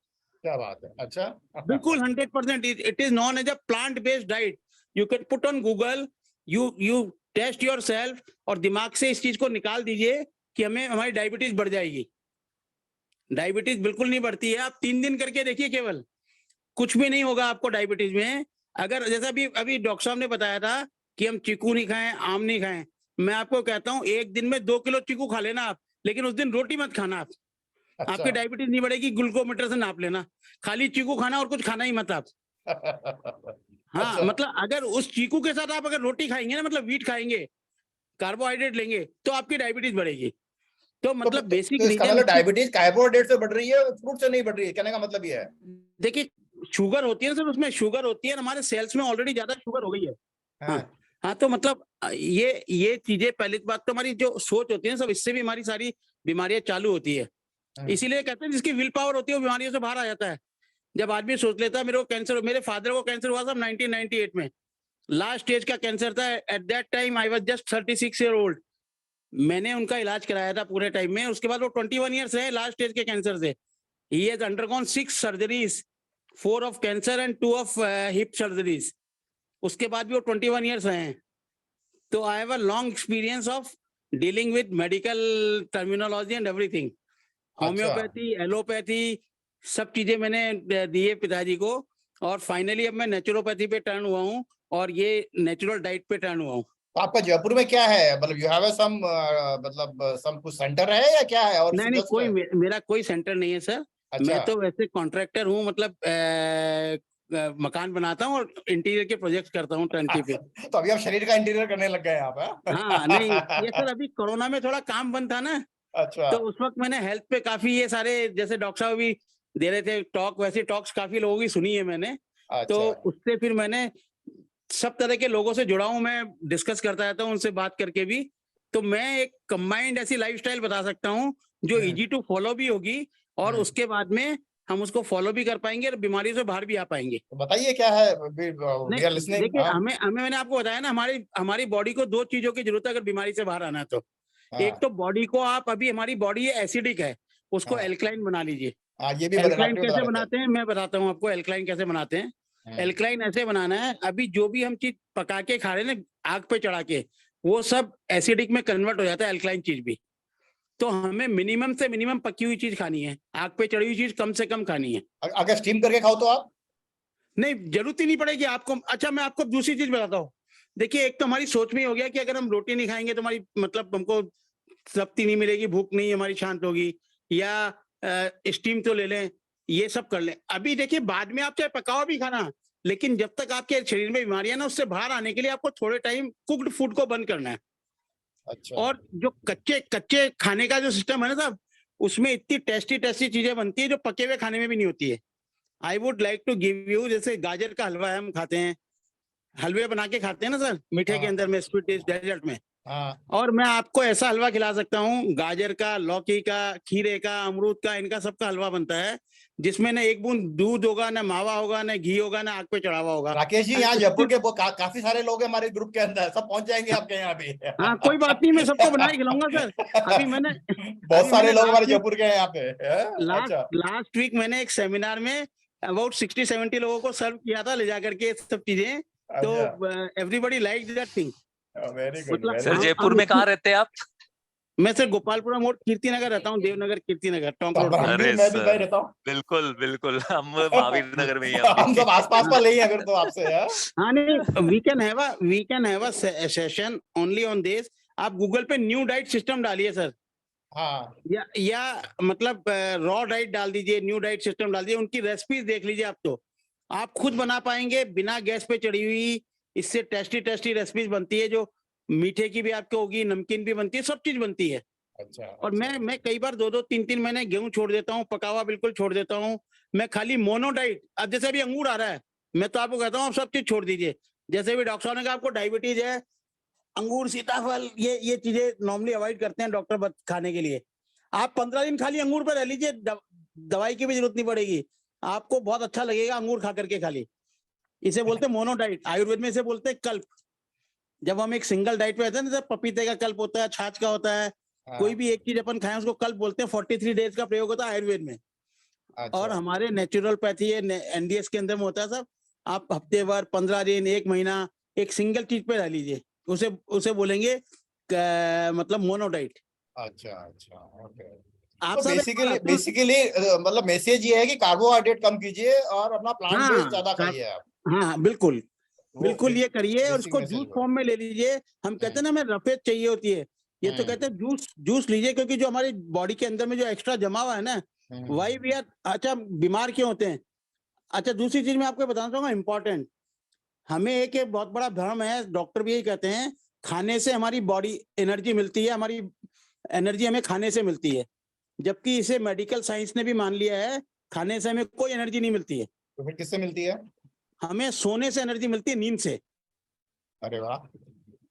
क्या बात है! अच्छा, बिल्कुल 100%। It is known as a plant based diet. You can put on Google, you test yourself, और दिमाग से इस चीज को निकाल दीजिए कि हमारी डायबिटीज बढ़ जाएगी। डायबिटीज बिल्कुल नहीं बढ़ती है। आप 3 दिन करके देखिए, केवल कुछ भी नहीं होगा आपको डायबिटीज में। अगर जैसा अभी डॉक्टर साहब ने बताया था कि हम चीकू नहीं खाएं, आम नहीं खाएं, मैं आपको कहता हूं 1 दिन में 2 किलो चीकू खा लेना आप, लेकिन उस दिन रोटी मत खाना आप। अच्छा। आपकी डायबिटीज नहीं बढ़ेगी, ग्लूकोमीटर से नाप लेना। खाली चीकू खाना और कुछ खाना ही मत आप। हाँ, अच्छा। मतलब अगर उस चीकू के साथ आप अगर रोटी खाएंगे ना, मतलब व्हीट खाएंगे, कार्बोहाइड्रेट लेंगे, तो आपकी डायबिटीज बढ़ेगी। तो मतलब बेसिक तो इसका रीजन, मतलब डायबिटीज कार्बोहाइड्रेट से बढ़ रही है, फ्रूट से नहीं बढ़ रही है, कहने का मतलब ये है। देखिए शुगर होती है ना सर, उसमें शुगर होती है, हमारे सेल्स में ऑलरेडी ज्यादा शुगर हो गई है। हाँ, हाँ तो मतलब ये चीजें पहली बात तो हमारी जो सोच होती है सब इससे भी हमारी सारी बीमारियां चालू होती है। इसीलिए कहते हैं जिसकी विल पावर होती है वो बीमारियों से बाहर आ जाता है। जब आदमी सोच लेता है मेरे को कैंसर, मेरे फादर को कैंसर हुआ था 1998 में, लास्ट स्टेज का कैंसर था। At that time I was just 36 year old. मैंने उनका इलाज कराया था पूरे टाइम में। उसके बाद वो 21 ईयर्स रहे लास्ट स्टेज के कैंसर से। He has undergone 6 surgeries, 4 of cancer and 2 of hip surgeries. उसके बाद भी वो 21 ईयर्स रहे हैं। तो I have a long experience of dealing with medical terminology and everything. Homeopathy, allopathy, सब चीजें मैंने दी है पिताजी को। और फाइनली अब मैं नेचुरोपैथी पे टर्न हुआ हूँ और ये नेचुरल डाइट पे टर्न हुआ हूँ। तो आपका जयपुर में क्या है, मतलब यू हैव सम मतलब सम कुछ सेंटर है या क्या है? और नहीं कोई मेरा कोई सेंटर नहीं है सर। अच्छा। मैं तो वैसे कॉन्ट्रैक्टर हूँ, मतलब मकान बनाता हूँ और इंटीरियर के प्रोजेक्ट करता हूँ टर्नकी पे। तो अभी आप शरीर का इंटीरियर करने लग गए आप? हाँ नहीं ये सर अभी कोरोना में थोड़ा काम बंद था ना, अच्छा। तो उस वक्त मैंने हेल्थ पे काफी ये सारे जैसे डॉक्टर साहब भी दे रहे थे टॉक, वैसे टॉक्स काफी लोगों की सुनी है मैंने। तो उससे फिर मैंने सब तरह के लोगों से जुड़ा हूं, मैं डिस्कस करता रहता हूं उनसे बात करके भी। तो मैं एक कंबाइंड ऐसी लाइफस्टाइल बता सकता हूं जो इजी टू फॉलो भी होगी और उसके बाद में हम उसको फॉलो भी कर पाएंगे और बीमारी से बाहर भी आ पाएंगे। तो बताइए क्या है? देखिए हमें मैंने आपको बताया ना, हमारी बॉडी को 2 चीजों की जरूरत है अगर बीमारी से बाहर आना है तो। एक तो बॉडी को आप, अभी हमारी बॉडी एसिडिक है, उसको एल्कलाइन बना लीजिए। ये भी एल्कलाइन कैसे बनाते हैं मैं बताता हूँ आपको, एल्कलाइन कैसे बनाते हैं। एल्कलाइन ऐसे बनाना है, अभी जो भी हम चीज पका के खा रहे हैं ना आग पे चढ़ा के, वो सब एसिडिक में कन्वर्ट हो जाता है, एल्कलाइन चीज भी। तो हमें मिनिमम से मिनिमम पकी हुई चीज खानी है, आग पे चढ़ी हुई चीज कम से कम खानी है। अगर स्टीम करके खाओ तो आप? नहीं जरूरत ही नहीं पड़ेगी आपको। अच्छा मैं आपको दूसरी चीज बताता हूँ। देखिए एक तो हमारी सोच में हो गया कि अगर हम रोटी नहीं खाएंगे तो हमारी मतलब हमको तृप्ति नहीं मिलेगी, भूख नहीं हमारी शांत होगी, या स्टीम तो ले लें, ये सब कर लें। अभी देखिए बाद में आप चाहे पकाओ भी खाना, लेकिन जब तक आपके शरीर में बीमारियां ना, उससे बाहर आने के लिए आपको थोड़े टाइम कुक्ड फूड को बंद करना है। अच्छा। और जो कच्चे खाने का जो सिस्टम है ना साहब, उसमें इतनी टेस्टी चीजें बनती है जो पके हुए खाने में भी नहीं होती है। I would like to give you, जैसे गाजर का हलवा है हम खाते हैं, हलवे बना के खाते हैं ना सर मीठे के अंदर में, स्वीट डिश डेजर्ट में। और मैं आपको ऐसा हलवा खिला सकता हूँ, गाजर का, लौकी का, खीरे का, अमरूद का, इनका सबका हलवा बनता है, जिसमें ना एक बूंद दूध होगा, ना मावा होगा, ना घी होगा, ना आग पे चढ़ावा होगा। राकेश जी यहाँ जयपुर के काफी सारे लोग हैं हमारे ग्रुप के अंदर, सब पहुंच जाएंगे आपके यहाँ भी। हाँ कोई बात नहीं, मैं सबको बना के खिलाऊंगा सर। अभी मैंने बहुत सारे लोग हमारे जयपुर के हैं यहाँ पे। लास्ट वीक मैंने एक सेमिनार में अबाउट 60-70 लोगों को सर्व किया था ले जाकर के सब चीजें। तो everybody like that thing. Very good. Sir Jaipur में कहाँ रहते हैं आप? मैं सर गोपालपुरा मोड़ कीर्तिनगर रहता हूँ, देवनगर कीर्तिनगर टोंक रोड। अरे मैं भी भाई रहता हूँ। बिल्कुल हम महावीर नगर में ही हम सब आसपास वाले ही हैं फिर तो आपसे। हाँ नहीं, we can have a session only on this. आप गूगल पे न्यू डाइट सिस्टम डालिए सर। हाँ। या मतलब रॉ डाइट डाल दीजिए, न्यू डाइट सिस्टम डाल दीजिए, उनकी रेसिपीज देख लीजिए। आप तो आप खुद बना पाएंगे बिना गैस पे चढ़ी हुई। इससे टेस्टी रेसिपीज बनती है, जो मीठे की भी आपको होगी, नमकीन भी बनती है, सब चीज बनती है। अच्छा। और मैं कई बार 2-2, 3-3 महीने गेहूं छोड़ देता हूँ, पका हुआ बिल्कुल छोड़ देता हूँ। मैं खाली मोनो डाइट, अब जैसे अभी अंगूर आ रहा है, मैं तो आपको कहता हूँ आप सब चीज छोड़ दीजिए। जैसे भी डॉक्टर साहब ने कहा आपको डायबिटीज है, अंगूर, सीताफल, ये चीजें नॉर्मली अवॉइड करते हैं डॉक्टर खाने के लिए। आप 15 दिन खाली अंगूर पर रह लीजिए, दवाई की भी जरूरत नहीं पड़ेगी, आपको बहुत अच्छा लगेगा अंगूर खा करके खाली। इसे बोलते हैं मोनो डाइट, आयुर्वेद में इसे बोलते हैं कल्प। जब हम एक सिंगल डाइट पे रहते हैं ना, जब पपीते का कल्प होता है, छाछ का होता है, कोई भी एक चीज अपन खाएं उसको कल्प बोलते हैं। 43 डेज का प्रयोग होता है आयुर्वेद में। अच्छा। और हमारे नेचुरलपैथी है, एनडीएस के अंदर में होता है सब। आप हफ्ते भर, 15 दिन, 1 महीना एक सिंगल चीज पे रह लीजिए, उसे बोलेंगे मतलब मोनो डाइट। अच्छा ओके। आप तो बेसिकली मतलब मैसेज ये है कि कार्बोहाइड्रेट कम कीजिए और अपना प्लांट बेस्ड ज्यादा खाइए आप। हाँ बिल्कुल ये करिए, और उसको जूस फॉर्म में ले लीजिए। हम कहते हैं ना हमें रफेज चाहिए होती है, ये तो कहते हैं जूस लीजिए, क्योंकि जो हमारी बॉडी के अंदर में जो एक्स्ट्रा जमा हुआ है ना, वाई वी आर अच्छा बीमार क्यों होते हैं। अच्छा दूसरी चीज मैं आपको बताना चाहूंगा इम्पोर्टेंट, हमें एक बहुत बड़ा भ्रम है, डॉक्टर भी यही कहते हैं, खाने से हमारी बॉडी एनर्जी मिलती है, हमारी एनर्जी हमें खाने से मिलती है, जबकि इसे मेडिकल साइंस ने भी मान लिया है, खाने से हमें कोई एनर्जी नहीं मिलती है। तो फिर किससे मिलती है? हमें सोने से एनर्जी मिलती है, नींद से। अरे वाह।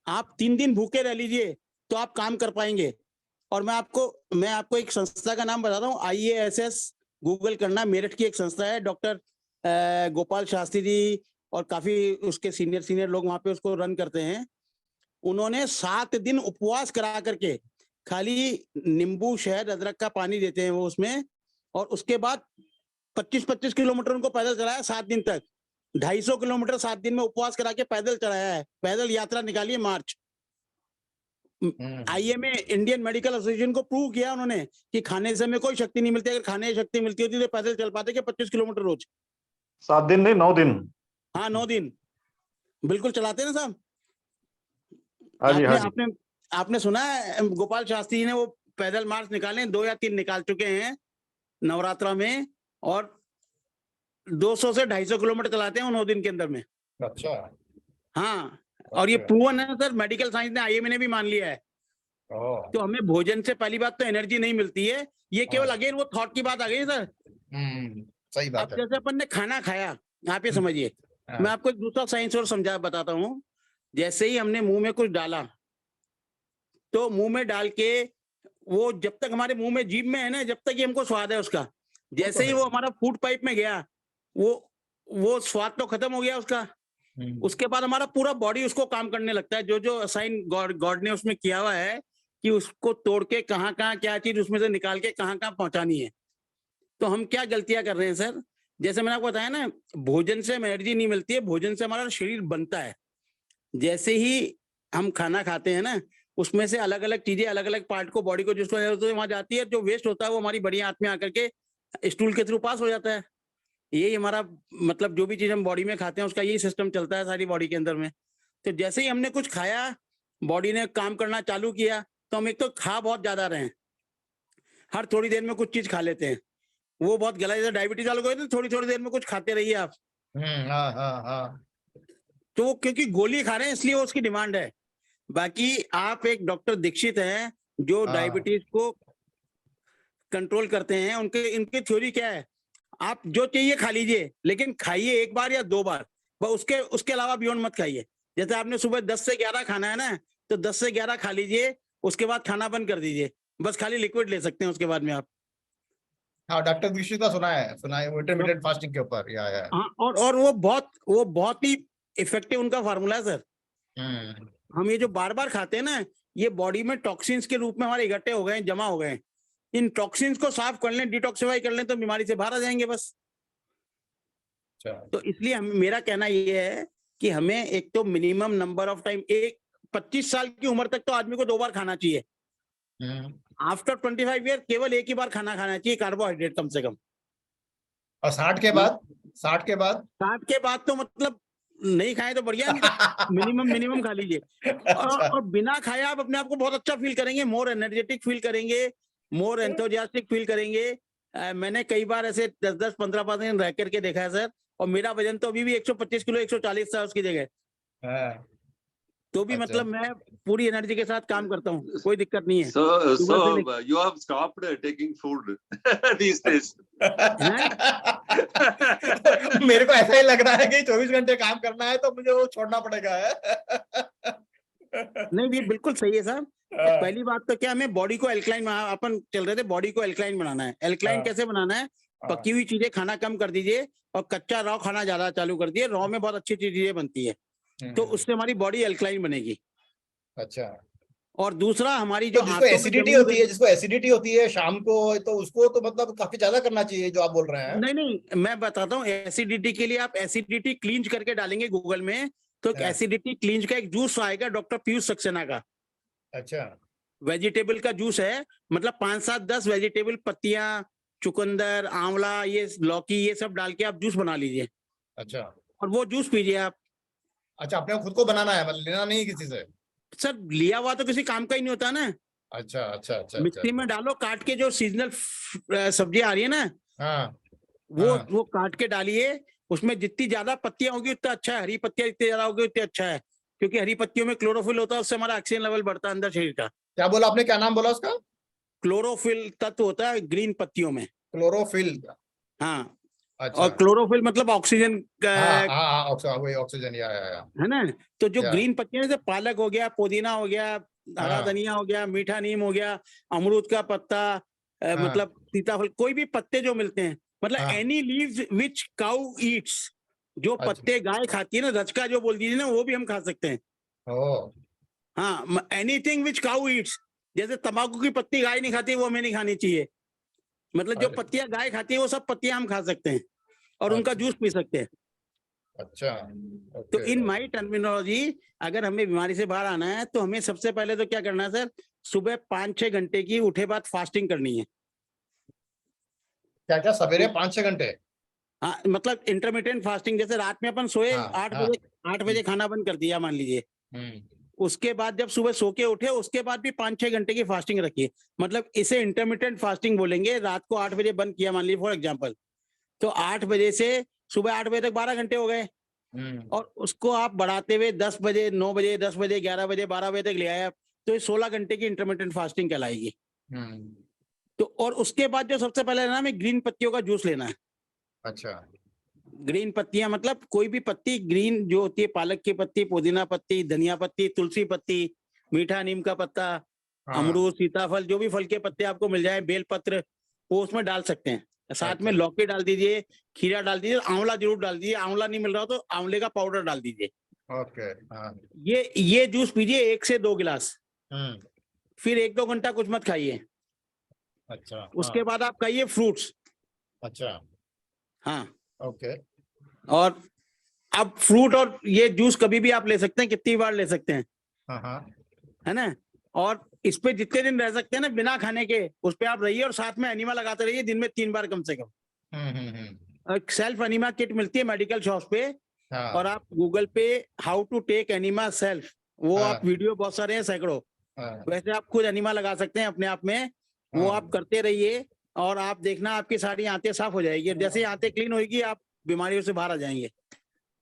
आप 3 दिन भूखे रह लीजिए तो आप काम कर पाएंगे। और मैं आपको एक संस्था का नाम बताता हूँ, IASS, गूगल करना, मेरठ की एक संस्था है, डॉक्टर गोपाल शास्त्री जी और काफी उसके सीनियर लोग वहां पे उसको रन करते हैं। उन्होंने 7 दिन उपवास करा करके खाली नींबू, शहद, अदरक का पानी देते हैं वो उसमें, और उसके बाद 25-25 किलोमीटर उनको पैदल चलाया 7 दिन तक। 250 किलोमीटर 7 दिन में उपवास करा के पैदल चलाया है, पैदल यात्रा निकाली है, मार्च। IMA, इंडियन मेडिकल एसोसिएशन को प्रूव किया उन्होंने कि खाने से हमें कोई शक्ति नहीं मिलती, अगर खाने की शक्ति मिलती होती तो पैदल चल पाते कि 25 किलोमीटर रोज। 7 दिन नहीं, 9 दिन। हाँ, 9 दिन बिल्कुल चलाते हैं ना साहब। हाँ जी, हाँ जी। आपने सुना है गोपाल शास्त्री जी ने वो पैदल मार्च निकाले, 2 या 3 निकाल चुके हैं नवरात्रा में, और 200 से 250 किलोमीटर चलाते हैं 9 दिन के अंदर में। अच्छा। हाँ, और ये प्रूवन है सर, मेडिकल साइंस ने, IMA ने भी मान लिया है। तो हमें भोजन से पहली बात तो एनर्जी नहीं मिलती है, ये केवल अगेन वो थॉट की बात आ गई सर। सही अब बात है। जैसे अपन ने खाना खाया, आप ये समझिए, हाँ। मैं आपको एक दूसरा साइंस और समझा बताता हूँ। जैसे ही हमने मुंह में कुछ डाला, तो मुंह में डाल के वो जब तक हमारे मुंह में, जीभ में है ना, जब तक ही हमको स्वाद है उसका, जैसे ही वो हमारा फूड पाइप में गया, वो स्वाद तो खत्म हो गया उसका। उसके बाद हमारा पूरा बॉडी उसको काम करने लगता है, जो असाइन गॉड ने उसमें किया हुआ है कि उसको तोड़ के कहाँ क्या चीज उसमें से निकाल के कहाँ पहुंचानी है। तो हम क्या गलतियां कर रहे हैं सर, जैसे मैंने आपको बताया ना, भोजन से एनर्जी नहीं मिलती है, भोजन से हमारा शरीर बनता है। जैसे ही हम खाना खाते हैं ना, उसमें से अलग अलग चीजें, अलग अलग पार्ट को, बॉडी को जिसको वहां जाती है, जो वेस्ट होता है वो हमारी बढ़िया हाथ में आकर के स्टूल के थ्रू पास हो जाता है। यही हमारा मतलब, जो भी चीज हम बॉडी में खाते हैं उसका यही सिस्टम चलता है सारी बॉडी के अंदर में। तो जैसे ही हमने कुछ खाया, बॉडी ने काम करना चालू किया, तो हम एक तो खा बहुत ज्यादा रहे हैं, हर थोड़ी देर में कुछ चीज खा लेते हैं, वो बहुत गलत है। डायबिटीज वालों को थोड़ी देर में कुछ खाते रहिए आप। हाँ। तो क्योंकि गोली खा रहे हैं इसलिए उसकी डिमांड है। बाकी आप एक डॉक्टर दीक्षित हैं जो डायबिटीज को कंट्रोल करते हैं, इनकी थ्योरी क्या है, आप जो चाहिए खा लीजिए, लेकिन खाइए 1 बार या 2 बार, उसके अलावा बियॉन्ड मत खाइए। जैसे आपने सुबह 10 से 11 खाना है ना, तो 10 से 11 खा लीजिए, उसके बाद खाना बंद कर दीजिए, बस खाली लिक्विड ले सकते हैं उसके बाद में आप। हाँ, डॉक्टर दीक्षित का सुना है इंटरमीडिएट फास्टिंग के ऊपर। या हाँ, और वो बहुत ही इफेक्टिव उनका फार्मूला है सर। हम ये जो बार बार खाते हैं ना, ये बॉडी में टॉक्सिन्स के रूप में हमारे इकट्ठे हो गए, जमा हो गए। इन टॉक्सिन्स को साफ कर लें, डिटॉक्सिफाई कर लें, तो बीमारी से बाहर आ जाएंगे बस। तो इसलिए मेरा कहना ये है कि हमें एक तो मिनिमम नंबर ऑफ टाइम, 25 साल की उम्र तक तो आदमी को 2 बार खाना चाहिए। आफ्टर 25 ईयर केवल 1 ही बार खाना खाना चाहिए, कार्बोहाइड्रेट कम से कम। और 60 के बाद 60 के बाद तो मतलब नहीं खाए तो बढ़िया, मिनिमम खा लीजिए। और बिना खाए आप अपने आप को बहुत अच्छा फील करेंगे, मोर एनर्जेटिक फील करेंगे, मोर एंथुसियास्टिक फील करेंगे। मैंने कई बार ऐसे 10-15 दिन रह करके देखा है सर, और मेरा वजन तो अभी भी 125 किलो 140 था उसकी जगह। तो भी मतलब मैं पूरी एनर्जी के साथ काम करता हूँ, कोई दिक्कत नहीं है। So you have stopped taking food these days. मेरे को ऐसा ही लग रहा है कि 24 घंटे काम करना है तो मुझे वो छोड़ना पड़ेगा है। नहीं, ये बिल्कुल सही है साहब। पहली बात तो क्या, हमें बॉडी को एल्कलाइन, अपन चल रहे थे, बॉडी को एल्कलाइन बनाना है। एल्कलाइन कैसे बनाना है, पकी हुई चीजें खाना कम कर दीजिए और कच्चा रॉ खाना ज्यादा चालू कर दिए। रॉ में बहुत अच्छी चीजें बनती है, तो उससे हमारी बॉडी एल्कलाइन बनेगी। अच्छा। और दूसरा, हमारी जो जिसको एसिडिटी होती है शाम को, तो उसको तो मतलब काफी ज्यादा करना चाहिए जो आप बोल रहे हैं। नहीं, मैं बताता हूँ। एसिडिटी के लिए आप एसिडिटी क्लींज करके डालेंगे गूगल में, तो एसिडिटी क्लींज का एक जूस आएगा डॉक्टर पीयूष सक्सेना का। अच्छा। वेजिटेबल का जूस है, मतलब 5-7-10 वेजिटेबल, पत्तियां, चुकंदर, आंवला, ये लौकी, ये सब डाल के आप जूस बना लीजिए। अच्छा। और वो जूस पीजिए आप। अच्छा, अपने खुद को बनाना है, मतलब लेना नहीं किसी से? सर, लिया हुआ तो किसी काम का ही नहीं होता ना। अच्छा। मिक्सी में डालो, काट के, जो सीजनल सब्जी आ रही है ना, हाँ, वो काट के डालिए। उसमें जितनी ज्यादा पत्तियां होगी उतना अच्छा है, हरी पत्तियां जितनी ज्यादा होगी उतनी अच्छा है, क्योंकि हरी पत्तियों में क्लोरोफिल होता है, उससे हमारा ऑक्सीजन लेवल बढ़ता है अंदर शरीर का। क्या बोला आपने, क्या नाम बोला उसका? क्लोरोफिल तत्व होता है ग्रीन पत्तियों में। क्लोरोफिल। हाँ, अच्छा और क्लोरोफिल मतलब ऑक्सीजन हाँ का, हाँ हाँ, वही ऑक्सीजन या है ना। तो जो या। ग्रीन पत्तियां जैसे पालक हो गया, पुदीना हो गया, हरा हाँ। धनिया हो गया, मीठा नीम हो गया, अमरूद का पत्ता, हाँ। मतलब सीताफल, कोई भी पत्ते जो मिलते हैं, मतलब हाँ। एनी लीव्स विच काउ ईट्स, जो अच्छा। पत्ते गाय खाती है ना, रचका जो बोल दीजिए ना, वो भी हम खा सकते हैं। ओ हाँ, एनीथिंग विच काउ ईट्स, जैसे तंबाकू की पत्ती गाय नहीं खाती, वो हमें नहीं खानी चाहिए। मतलब जो अरे, पत्तियां गाय खाती है वो सब पत्तियां हम खा सकते हैं और उनका अच्छा। जूस पी सकते हैं। अच्छा तो ओके इन माई टर्मिनोलॉजी, अगर हमें बीमारी से बाहर आना है तो हमें सबसे पहले तो क्या करना है सर, सुबह 5-6 घंटे की उठे बाद फास्टिंग करनी है। क्या क्या सवेरे 5-6 घंटे? हाँ, मतलब इंटरमीडिएट फास्टिंग, जैसे रात में अपन सोए हाँ, 8 हाँ। बजे, 8 बजे खाना बंद कर दिया मान लीजिए, हम्म उसके बाद जब सुबह सो के उठे उसके बाद भी 5-6 घंटे की फास्टिंग रखिए। मतलब इसे इंटरमीडिएट फास्टिंग बोलेंगे। रात को 8 बजे बंद किया मान लीजिए फॉर एग्जाम्पल, तो 8 बजे से सुबह 8 बजे तक 12 घंटे हो गए, और उसको आप बढ़ाते हुए 10 बजे, 9 बजे, 10 बजे, 11 बजे, 12 बजे तक ले आए, तो ये 16 घंटे की इंटरमीडिएट फास्टिंग कहलाएगी। हम्म तो और उसके बाद जो सबसे पहले ना, हमें ग्रीन पत्तियों का जूस लेना है। अच्छा ग्रीन पत्तियां मतलब कोई भी पत्ती ग्रीन जो होती है, पालक की पत्ती, पुदीना पत्ती, धनिया पत्ती, तुलसी पत्ती, मीठा नीम का पत्ता, हाँ अमरूद, सीताफल, जो भी फल के पत्ते आपको मिल जाए, बेलपत्र, वो उसमें डाल सकते हैं। साथ में अच्छा। लौकी डाल दीजिए, खीरा डाल दीजिए, आंवला जरूर डाल दीजिए। आंवला नहीं मिल रहा तो आंवले का पाउडर डाल दीजिए। ओके हाँ ये जूस पीजिए 1 से 2 गिलास, हम्म फिर 1-2 घंटा कुछ मत खाइए। अच्छा उसके हाँ बाद आप खाइए फ्रूट्स। अच्छा हाँ, ओके और अब फ्रूट और ये जूस कभी भी आप ले सकते हैं, कितनी बार ले सकते हैं, हाँ हाँ है ना। और इस पे जितने दिन रह सकते हैं ना बिना खाने के, उस पे आप रहिए, और साथ में एनिमा लगाते रहिए दिन में 3 बार कम से कम। सेल्फ एनिमा किट मिलती है मेडिकल शॉप पे, हाँ और आप गूगल पे how to take enema self, वो हाँ। आप वीडियो बहुत सारे हैं, सैकड़ों, हाँ वैसे आप खुद एनिमा लगा सकते हैं अपने आप में। वो हाँ। आप करते रहिए, और आप देखना आपकी सारी आंतें साफ हो जाएगी, और जैसे ही आंतें क्लीन होगी आप बीमारियों से बाहर आ जाएंगे।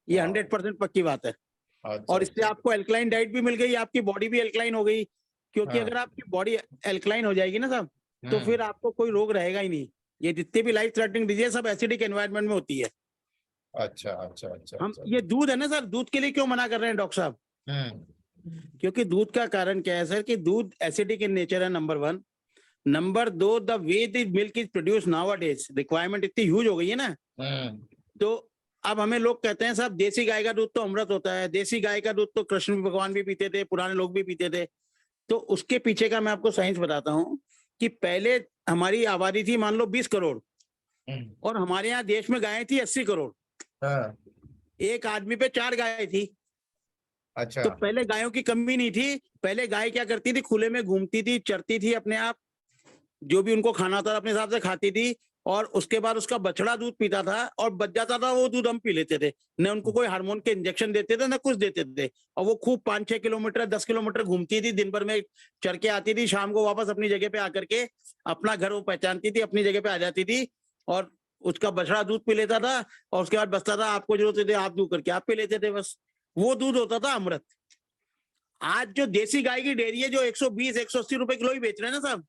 ये 100% पक्की बात है। अच्छा और इससे आपको एल्कलाइन डाइट भी मिल गई, आपकी बॉडी भी एल्कलाइन हो गई, क्योंकि हाँ। अगर आपकी बॉडी एल्कलाइन हो जाएगी ना साहब, तो फिर आपको कोई रोग रहेगा ही नहीं। ये जितने भी लाइफ थ्रेटनिंग डिजीज सब एसिडिक एनवायरनमेंट में होती है। अच्छा अच्छा अच्छा हम अच्छा ये दूध है ना सर, दूध के लिए क्यों मना कर रहे हैं डॉक्टर साहब? क्योंकि दूध का कारण क्या है सर, कि दूध एसिडिक इन नेचर है, number 1। Number 2, the way the milk is produce now days, requirement इतनी ह्यूज हो गई है ना, तो अब हमें लोग कहते हैं साहब देसी गाय का दूध तो अमृत होता है, देसी गाय का दूध तो कृष्ण भगवान भी पीते थे, पुराने लोग भी पीते थे। तो उसके पीछे का मैं आपको साइंस बताता हूँ, कि पहले हमारी आबादी थी मान लो 20 करोड़, और हमारे यहाँ देश में गायें थी 80 करोड़, एक आदमी पे 4 गायें थी। अच्छा तो पहले गायों की कमी नहीं थी। पहले गाय क्या करती थी, खुले में घूमती थी, चरती थी अपने आप, जो भी उनको खाना था अपने हिसाब से खाती थी, और उसके बाद उसका बछड़ा दूध पीता था, और बच जाता था वो दूध हम पी लेते थे। न उनको कोई हार्मोन के इंजेक्शन देते थे, न कुछ देते थे। और वो खूब 5-6 किलोमीटर, 10 किलोमीटर घूमती थी, दिन भर में चर के आती थी, शाम को वापस अपनी जगह पे आकर के अपना घर वो पहचानती थी, अपनी जगह पे आ जाती थी, और उसका बछड़ा दूध पी लेता था, और उसके बाद बचता था, आपको जो होते थे आप दूध करके आप पी लेते थे, बस वो दूध होता था अमृत। आज जो देसी गाय की डेयरी है, जो 120-180 रुपए किलो ही बेच रहे हैं ना साहब,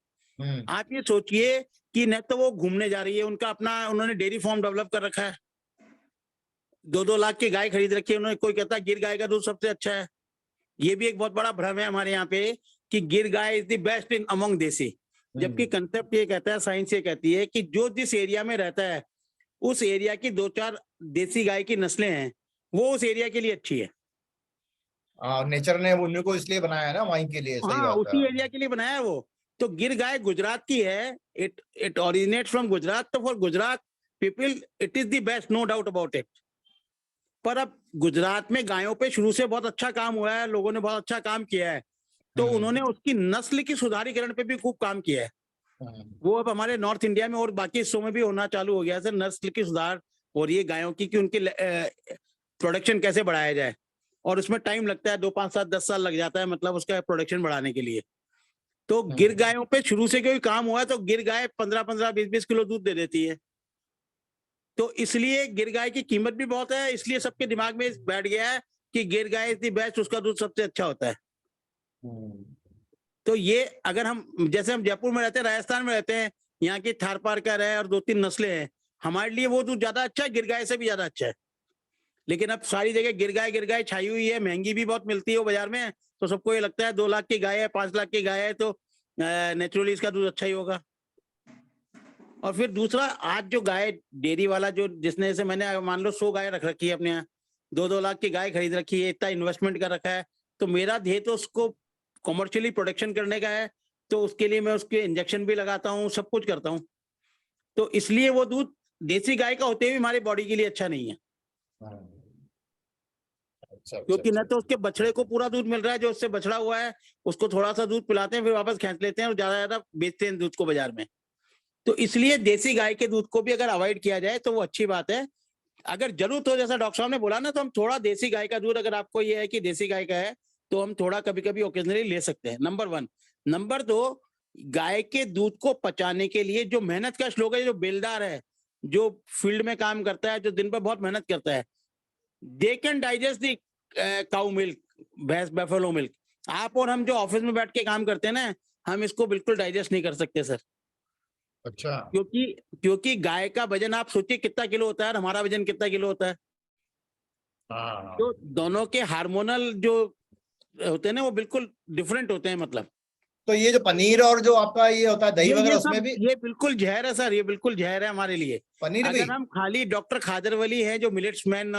आप ये सोचिए कि न तो वो घूमने जा रही है, उनका अपना उन्होंने डेयरी फार्म डेवलप कर रखा है, 2-2 लाख की गाय खरीद रखी है उन्होंने। कोई कहता है गिर गाय का दूध सबसे अच्छा है, ये भी एक बहुत बड़ा भ्रम है हमारे यहाँ पे, कि गिर guy is the best in among देसी। जबकि कंसेप्ट ये कहता है, साइंस ये कहती है कि जो जिस एरिया में रहता है, उस एरिया की 2-4 देसी गाय की नस्लें हैं, वो उस एरिया के लिए अच्छी है। नेचर ने उन्हीं को इसलिए बनाया है ना वाइन के लिए, सही हाँ, बात उसी है। एरिया के लिए बनाया है वो। तो गिर गाय गुजरात की है, इट ओरिजिनेट फ्रॉम गुजरात, तो for Gujarat people it is the best, no doubt about it. पर अब गुजरात में गायों पे शुरू से बहुत अच्छा काम हुआ है, लोगों ने बहुत अच्छा काम किया है, तो उन्होंने उसकी नस्ल की सुधारीकरण पे भी खूब काम किया है। वो अब हमारे नॉर्थ इंडिया में और बाकी हिस्सों में भी होना चालू हो गया है सर, नस्ल की सुधार हो रही है गायों की, कि उनकी प्रोडक्शन कैसे बढ़ाया जाए, और उसमें टाइम लगता है, 2, 5, 7, 10 साल लग जाता है, मतलब उसका प्रोडक्शन बढ़ाने के लिए। तो गिर गायों पे शुरू से कोई काम हुआ है, तो गिर गाय 15-15, 20-20 किलो दूध दे देती है। तो इसलिए गिर गाय की कीमत भी बहुत है, इसलिए सबके दिमाग में बैठ गया है कि गिर गाय इज द बेस्ट, उसका दूध सबसे अच्छा होता है। तो ये अगर हम, जैसे हम जयपुर में रहते हैं, राजस्थान में रहते हैं, यहाँ की थारपारकर है और 2-3 नस्लें हैं, हमारे लिए वो दूध ज्यादा अच्छा है, गिर गाय से भी ज्यादा अच्छा है। लेकिन अब सारी जगह गिर गाय छाई हुई है, महंगी भी बहुत मिलती है वो बाजार में, तो सबको ये लगता है 2 लाख की गाय है, 5 लाख की गाय है, तो नेचुरली इसका दूध अच्छा ही होगा। और फिर दूसरा, आज जो गाय डेयरी वाला जो जिसने, जैसे मैंने मान लो 100 गाय रख रखी है अपने यहाँ, 2-2 लाख की गाय खरीद रखी है, इतना इन्वेस्टमेंट कर रखा है, तो मेरा ध्येय तो उसको कमर्शियली प्रोडक्शन करने का है, तो उसके लिए मैं उसके इंजेक्शन भी लगाता हूँ, सब कुछ करता हूँ। तो इसलिए वो दूध देसी गाय का होते हुए हमारी बॉडी के लिए अच्छा नहीं है, क्योंकि न तो उसके बछड़े को पूरा दूध मिल रहा है, जो उससे बछड़ा हुआ है उसको थोड़ा सा दूध पिलाते हैं, फिर वापस खींच लेते हैं और ज्यादा बेचते हैं दूध को बाजार में। तो इसलिए देसी गाय के दूध को भी अगर अवॉइड किया जाए तो वो अच्छी बात है। अगर जरूरत हो, जैसा डॉक्टर साहब ने बोला ना, तो हम थोड़ा देसी गाय का दूध, अगर आपको ये है कि देसी गाय का है, तो हम थोड़ा कभी कभी ओकेजनली ले सकते हैं, नंबर 1। नंबर 2, गाय के दूध को पचाने के लिए जो मेहनत का श्लोक है, जो बेलदार है, जो फील्ड में काम करता है, जो दिन भर बहुत मेहनत करता है, they can digest the cow milk, भैंस बफेलो मिल्क। आप और हम जो ऑफिस में बैठ के काम करते हैं ना, हम इसको बिल्कुल डाइजेस्ट नहीं कर सकते सर। अच्छा, क्योंकि गाय का वजन आप सोचिए कितना किलो होता है और हमारा वजन कितना किलो होता है। हाँ, तो दोनों के हार्मोनल जो होते हैं ना, वो बिल्कुल डिफरेंट होते हैं। मतलब तो ये जो पनीर और जो आपका ये होता है दही वगैरह, उसमें भी ये बिल्कुल जहर है सर, ये बिल्कुल जहर है हमारे लिए। पनीर भी? अगर हम खाली डॉक्टर खादरवली है जो मिलेट्स मैन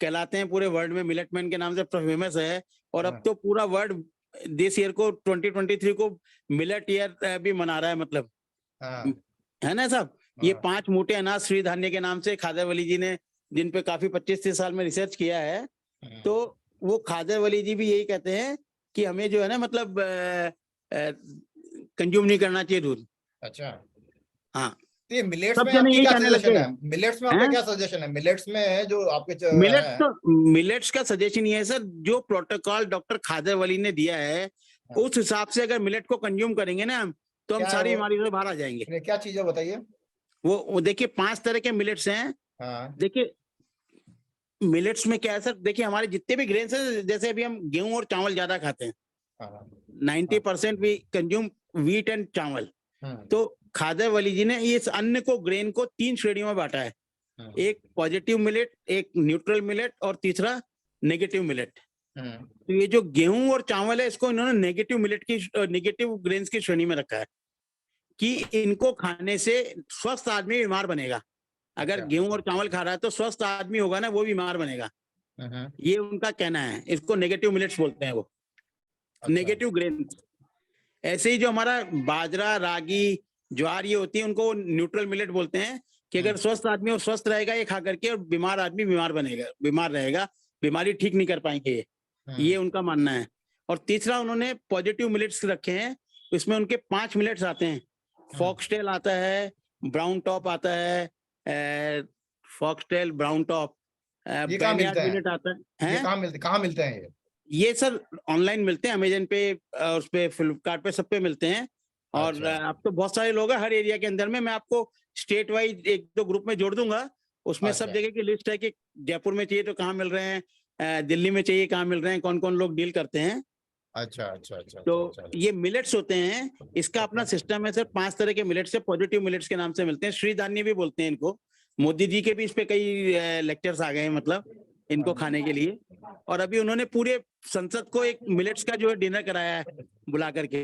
कहलाते हैं पूरे वर्ल्ड में, मिलेट मैन के नाम से फेमस है, और अब तो पूरा वर्ल्ड दिस ईयर को 2023 को मिलेट ईयर भी मना रहा है, मतलब है ना साहब। ये 5 मोटे अनाज श्री धान्य के नाम से खादरवली जी ने, जिन पे काफी 25-30 साल में रिसर्च किया है, तो वो खादरवली जी भी यही कहते हैं कि हमें जो है ना, मतलब कंज्यूम नहीं करना चाहिए दूध। अच्छा, हाँ, तो ये मिलेट्स सब में जने आपकी यही क्या कहने सजेशन लगे है? मिलेट्स में आपका हैं? क्या सजेशन है? मिलेट्स में जो आपके मिलेट्स का सजेशन ये है सर, जो प्रोटोकॉल डॉक्टर खादरवली ने दिया है, उस हिसाब से अगर मिलेट को कंज्यूम करेंगे ना हम, तो हम क्या है सारी वो? बीमारियों से बाहर आ जाएंगे। ये क्या चीज है बताइए? वो देखिए 5 तरह के मिलेट्स हैं। हाँ, देखिए मिलेट्स में क्या है सर, देखिए हमारे जितने भी ग्रेन्स हैं, जैसे अभी हम गेहूं और चावल ज्यादा खाते हैं, हाँ, 90% वी कंज्यूम व्हीट एंड चावल। तो खादरवली जी ने इस अन्न को, ग्रेन को 3 श्रेणियों में बांटा है। एक पॉजिटिव मिलेट, एक न्यूट्रल मिलेट, और तीसरा नेगेटिव मिलेट। तो ये जो गेहूं और चावल है, इसको इन्होंने नेगेटिव मिलेट की, नेगेटिव ग्रेन्स की श्रेणी में रखा है कि इनको खाने से स्वस्थ आदमी बीमार बनेगा। अगर गेहूं और चावल खा रहा है तो स्वस्थ आदमी होगा ना, वो बीमार बनेगा। ये उनका कहना है, इसको नेगेटिव मिलेट्स बोलते हैं, वो नेगेटिव ग्रेन्स। ऐसे ही जो हमारा बाजरा, रागी, ज्वार ये होती है, उनको न्यूट्रल मिलेट बोलते हैं कि अगर स्वस्थ आदमी और स्वस्थ रहेगा ये खा करके, और बीमार आदमी बीमार बनेगा, बीमार रहेगा, बीमारी ठीक नहीं कर पाएंगे, ये उनका मानना है। और तीसरा उन्होंने पॉजिटिव मिलेट्स रखे हैं, इसमें उनके 5 मिलेट्स आते हैं। फॉक्सटेल आता है, ब्राउन टॉप आता है, फॉक्सटेल, ब्राउन टॉप, मिलेट आता है। कहाँ मिलते हैं ये सर ऑनलाइन मिलते हैं, अमेजन पे, उस पे, फ्लिपकार्ट पे, सब पे मिलते हैं। और अच्छा। अब तो बहुत सारे लोग हैं हर एरिया के अंदर में। मैं आपको स्टेट वाइज 1-2 ग्रुप में जोड़ दूंगा, उसमें सब अच्छा। जगह की लिस्ट है कि जयपुर में चाहिए तो कहाँ मिल रहे हैं, दिल्ली में चाहिए कहाँ मिल रहे हैं, कौन कौन लोग डील करते हैं। अच्छा, अच्छा, अच्छा, तो अच्छा, अच्छा। ये मिलेट्स होते हैं, इसका अपना सिस्टम है सर। 5 तरह के मिलेट्स है, पॉजिटिव मिलेट्स के नाम से मिलते हैं, श्री धान्य भी बोलते हैं इनको। मोदी जी के भी इस पे कई लेक्चर्स आ गए हैं, मतलब इनको खाने के लिए। और अभी उन्होंने पूरे संसद को एक मिलेट्स का जो है डिनर कराया है बुला करके।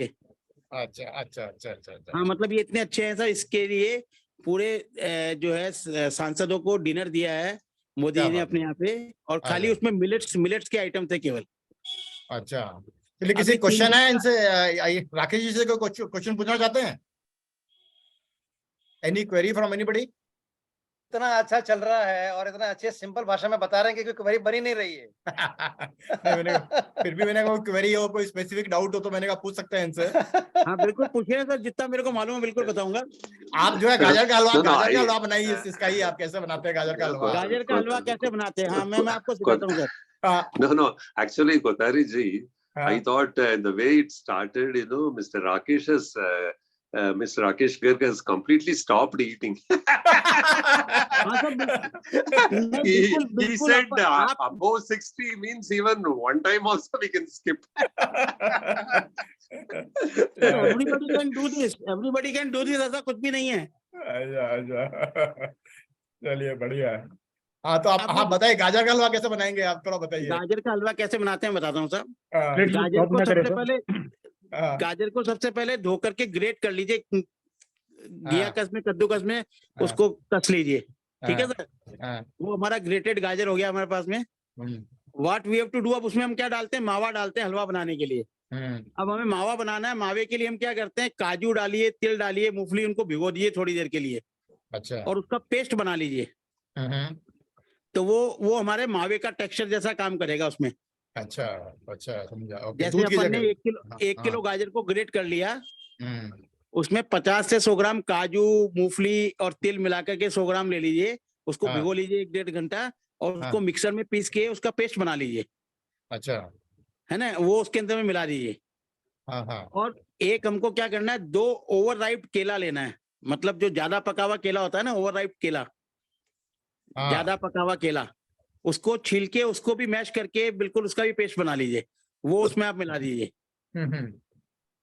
अच्छा, अच्छा, अच्छा, अच्छा। हाँ, मतलब ये इतने अच्छे हैं सर, इसके लिए पूरे जो है सांसदों को डिनर दिया है मोदी जी ने अपने यहाँ पे, और खाली उसमें मिलेट्स के आइटम थे केवल। अच्छा, चलिए, किसी क्वेश्चन है इनसे? राकेश जी से कोई क्वेश्चन पूछना चाहते हैं? Any query from anybody? इतना अच्छा चल रहा है और इतना अच्छे सिंपल भाषा में बता रहे हैं कि कोई क्वेरी बनी नहीं रही है। फिर भी मैंने कोई क्वेरी हो, कोई स्पेसिफिक डाउट हो तो मैंने कहा पूछ सकते हैं इनसे। हाँ बिल्कुल पूछिए सर, जितना मेरे को मालूम है बिल्कुल बताऊंगा। आप जो है गाजर का हलवा बनाइए, इसका ही आप कैसे बनाते हैं गाजर का हलवा? गाजर का हलवा कैसे बनाते हैं? हाँ, मैं आपको सिखाता हूँ sir. No, actually, Kotari ji, I thought the way it started, Mr. Rakesh Garg has completely stopped eating. He said above 60 means even one time also we can skip. Everybody can do this. Everybody can do this. ऐसा कुछ भी नहीं है। अच्छा, अच्छा। चलिए बढ़िया है। हाँ तो आप अब हाँ वो- बताइए गाजर का हलवा कैसे बनाएंगे आप, थोड़ा बताइए। गाजर का हलवा कैसे बनाते हैं बताता हूँ साहब। हाँ, गाजर को सबसे पहले हाँ, गाजर को सबसे पहले धो करके ग्रेट कर लीजिए, घिया हाँ, कस में, कद्दूकस में हाँ, उसको कस लीजिए। ठीक है हाँ, सर, हाँ, वो हमारा ग्रेटेड गाजर हो गया हमारे पास में। Hmm, what we have to do, अब उसमें हम क्या डालते हैं, मावा डालते हैं हलवा बनाने के लिए। हम्म, अब हमें मावा बनाना है, मावे के लिए हम क्या करते हैं, काजू डालिए, तिल डालिए, मूंगफली, उनको भिगो दिए थोड़ी देर के लिए अच्छा, और उसका पेस्ट बना लीजिए। हम्म, तो वो हमारे मावे का टेक्सचर जैसा काम करेगा उसमें। अच्छा, अच्छा समझा, ओके, जैसे दूध की अपन ने जगह। 1 किलो गाजर को ग्रेट कर लिया, हम्म, उसमें 50 से 100 ग्राम काजू, मूंगफली और तिल मिलाकर के 100 ग्राम ले लीजिए, उसको हाँ, भिगो लीजिए 1-1.5 घंटा और हाँ, उसको मिक्सर में पीस के उसका पेस्ट बना लीजिए, अच्छा, है ना, वो उसके अंदर में मिला दीजिए। हाँ, हाँ, और एक हमको क्या करना है, 2 ओवर राइप केला लेना है, मतलब जो ज्यादा पका हुआ केला होता है ना, ओवर राइप केला, हाँ, ज्यादा पका हुआ केला, उसको छील के उसको भी मैश करके बिल्कुल उसका भी पेस्ट बना लीजिए, वो उसमें आप मिला दीजिए। हम्म,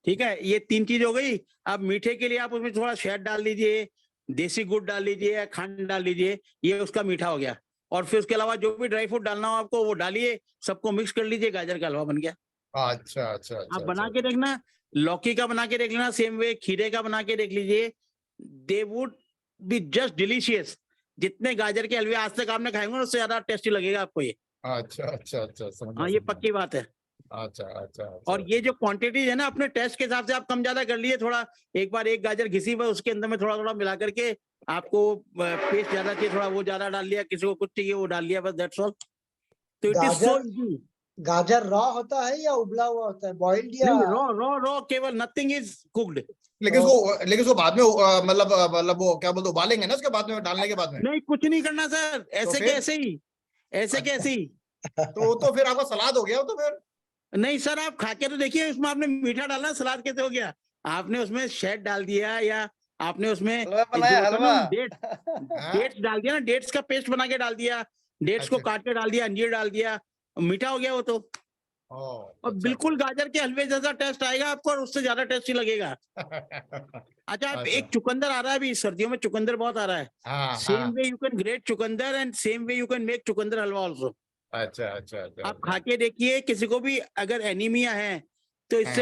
ठीक है, ये 3 चीज हो गई। अब मीठे के लिए आप उसमें थोड़ा शहद डाल दीजिए, देसी गुड़ डाल लीजिए या खंड डाल लीजिए, ये उसका मीठा हो गया। और फिर उसके अलावा जो भी ड्राई फ्रूट डालना हो आपको वो डालिए, सबको मिक्स कर लीजिए, गाजर का हलवा बन गया। अच्छा, अच्छा, आप अच्छा, बना अच्छा, के देखना, लौकी का बना के देख लेना, सेम वे खीरे का बना के देख लीजिए, they would be just delicious. जितने गाजर के हलवे आज तक आपने खाए होंगे उससे ज्यादा टेस्टी लगेगा आपको ये। अच्छा, अच्छा, अच्छा, समझा, हाँ, ये समझा। पक्की बात है। अच्छा, अच्छा, और अच्छा, ये जो क्वांटिटी है ना, अपने टेस्ट के हिसाब से आप कम ज्यादा कर लिए थोड़ा। एक बार एक गाजर घिसी हुई उसके अंदर में थोड़ा थोड़ा मिला करके, आपको पेस्ट ज्यादा चाहिए थोड़ा वो ज्यादा डाल लिया, किसी को कुछ चाहिए वो डाल लिया, बस दैट्स ऑल। तो इट इज सो गाजर इजी। गाजर रॉ होता है या उबला हुआ होता है, बॉइल्ड या? नहीं, रॉ रॉ रॉ, केवल नथिंग इज कुक्ड। लेकिन उसको बाद में मतलब वो क्या बोलते, उबालेंगे ना उसके बाद में, डालने के बाद में? नहीं, कुछ नहीं करना सर, ऐसे फिर? कैसे ही, ऐसे अच्छा। कैसे ही। तो वो तो फिर आपका सलाद हो गया, वो तो फिर। नहीं सर, आप खा के तो देखिए, उसमें आपने मीठा डालना, सलाद कैसे हो गया? आपने उसमें शहद डाल दिया या आपने उसमें हलवा जो बनाया, होता है ना हलवा। डेट्स डाल दिया ना, डेट्स का पेस्ट बना के डाल दिया, डेट्स को अच्छा। काट के डाल दिया, अंजीर डाल दिया, मीठा हो गया वो तो। और अच्छा, बिल्कुल गाजर के हलवे जैसा टेस्ट आएगा आपको और उससे ज्यादा टेस्टी लगेगा। अच्छा, आप एक चुकंदर आ रहा है अभी सर्दियों में, चुकंदर बहुत आ रहा है। हाँ, same way you can grate chukandar and same way you can make chukandar halwa also. अच्छा, अच्छा, अच्छा, आप खा के देखिए, किसी को भी अगर एनीमिया है तो इससे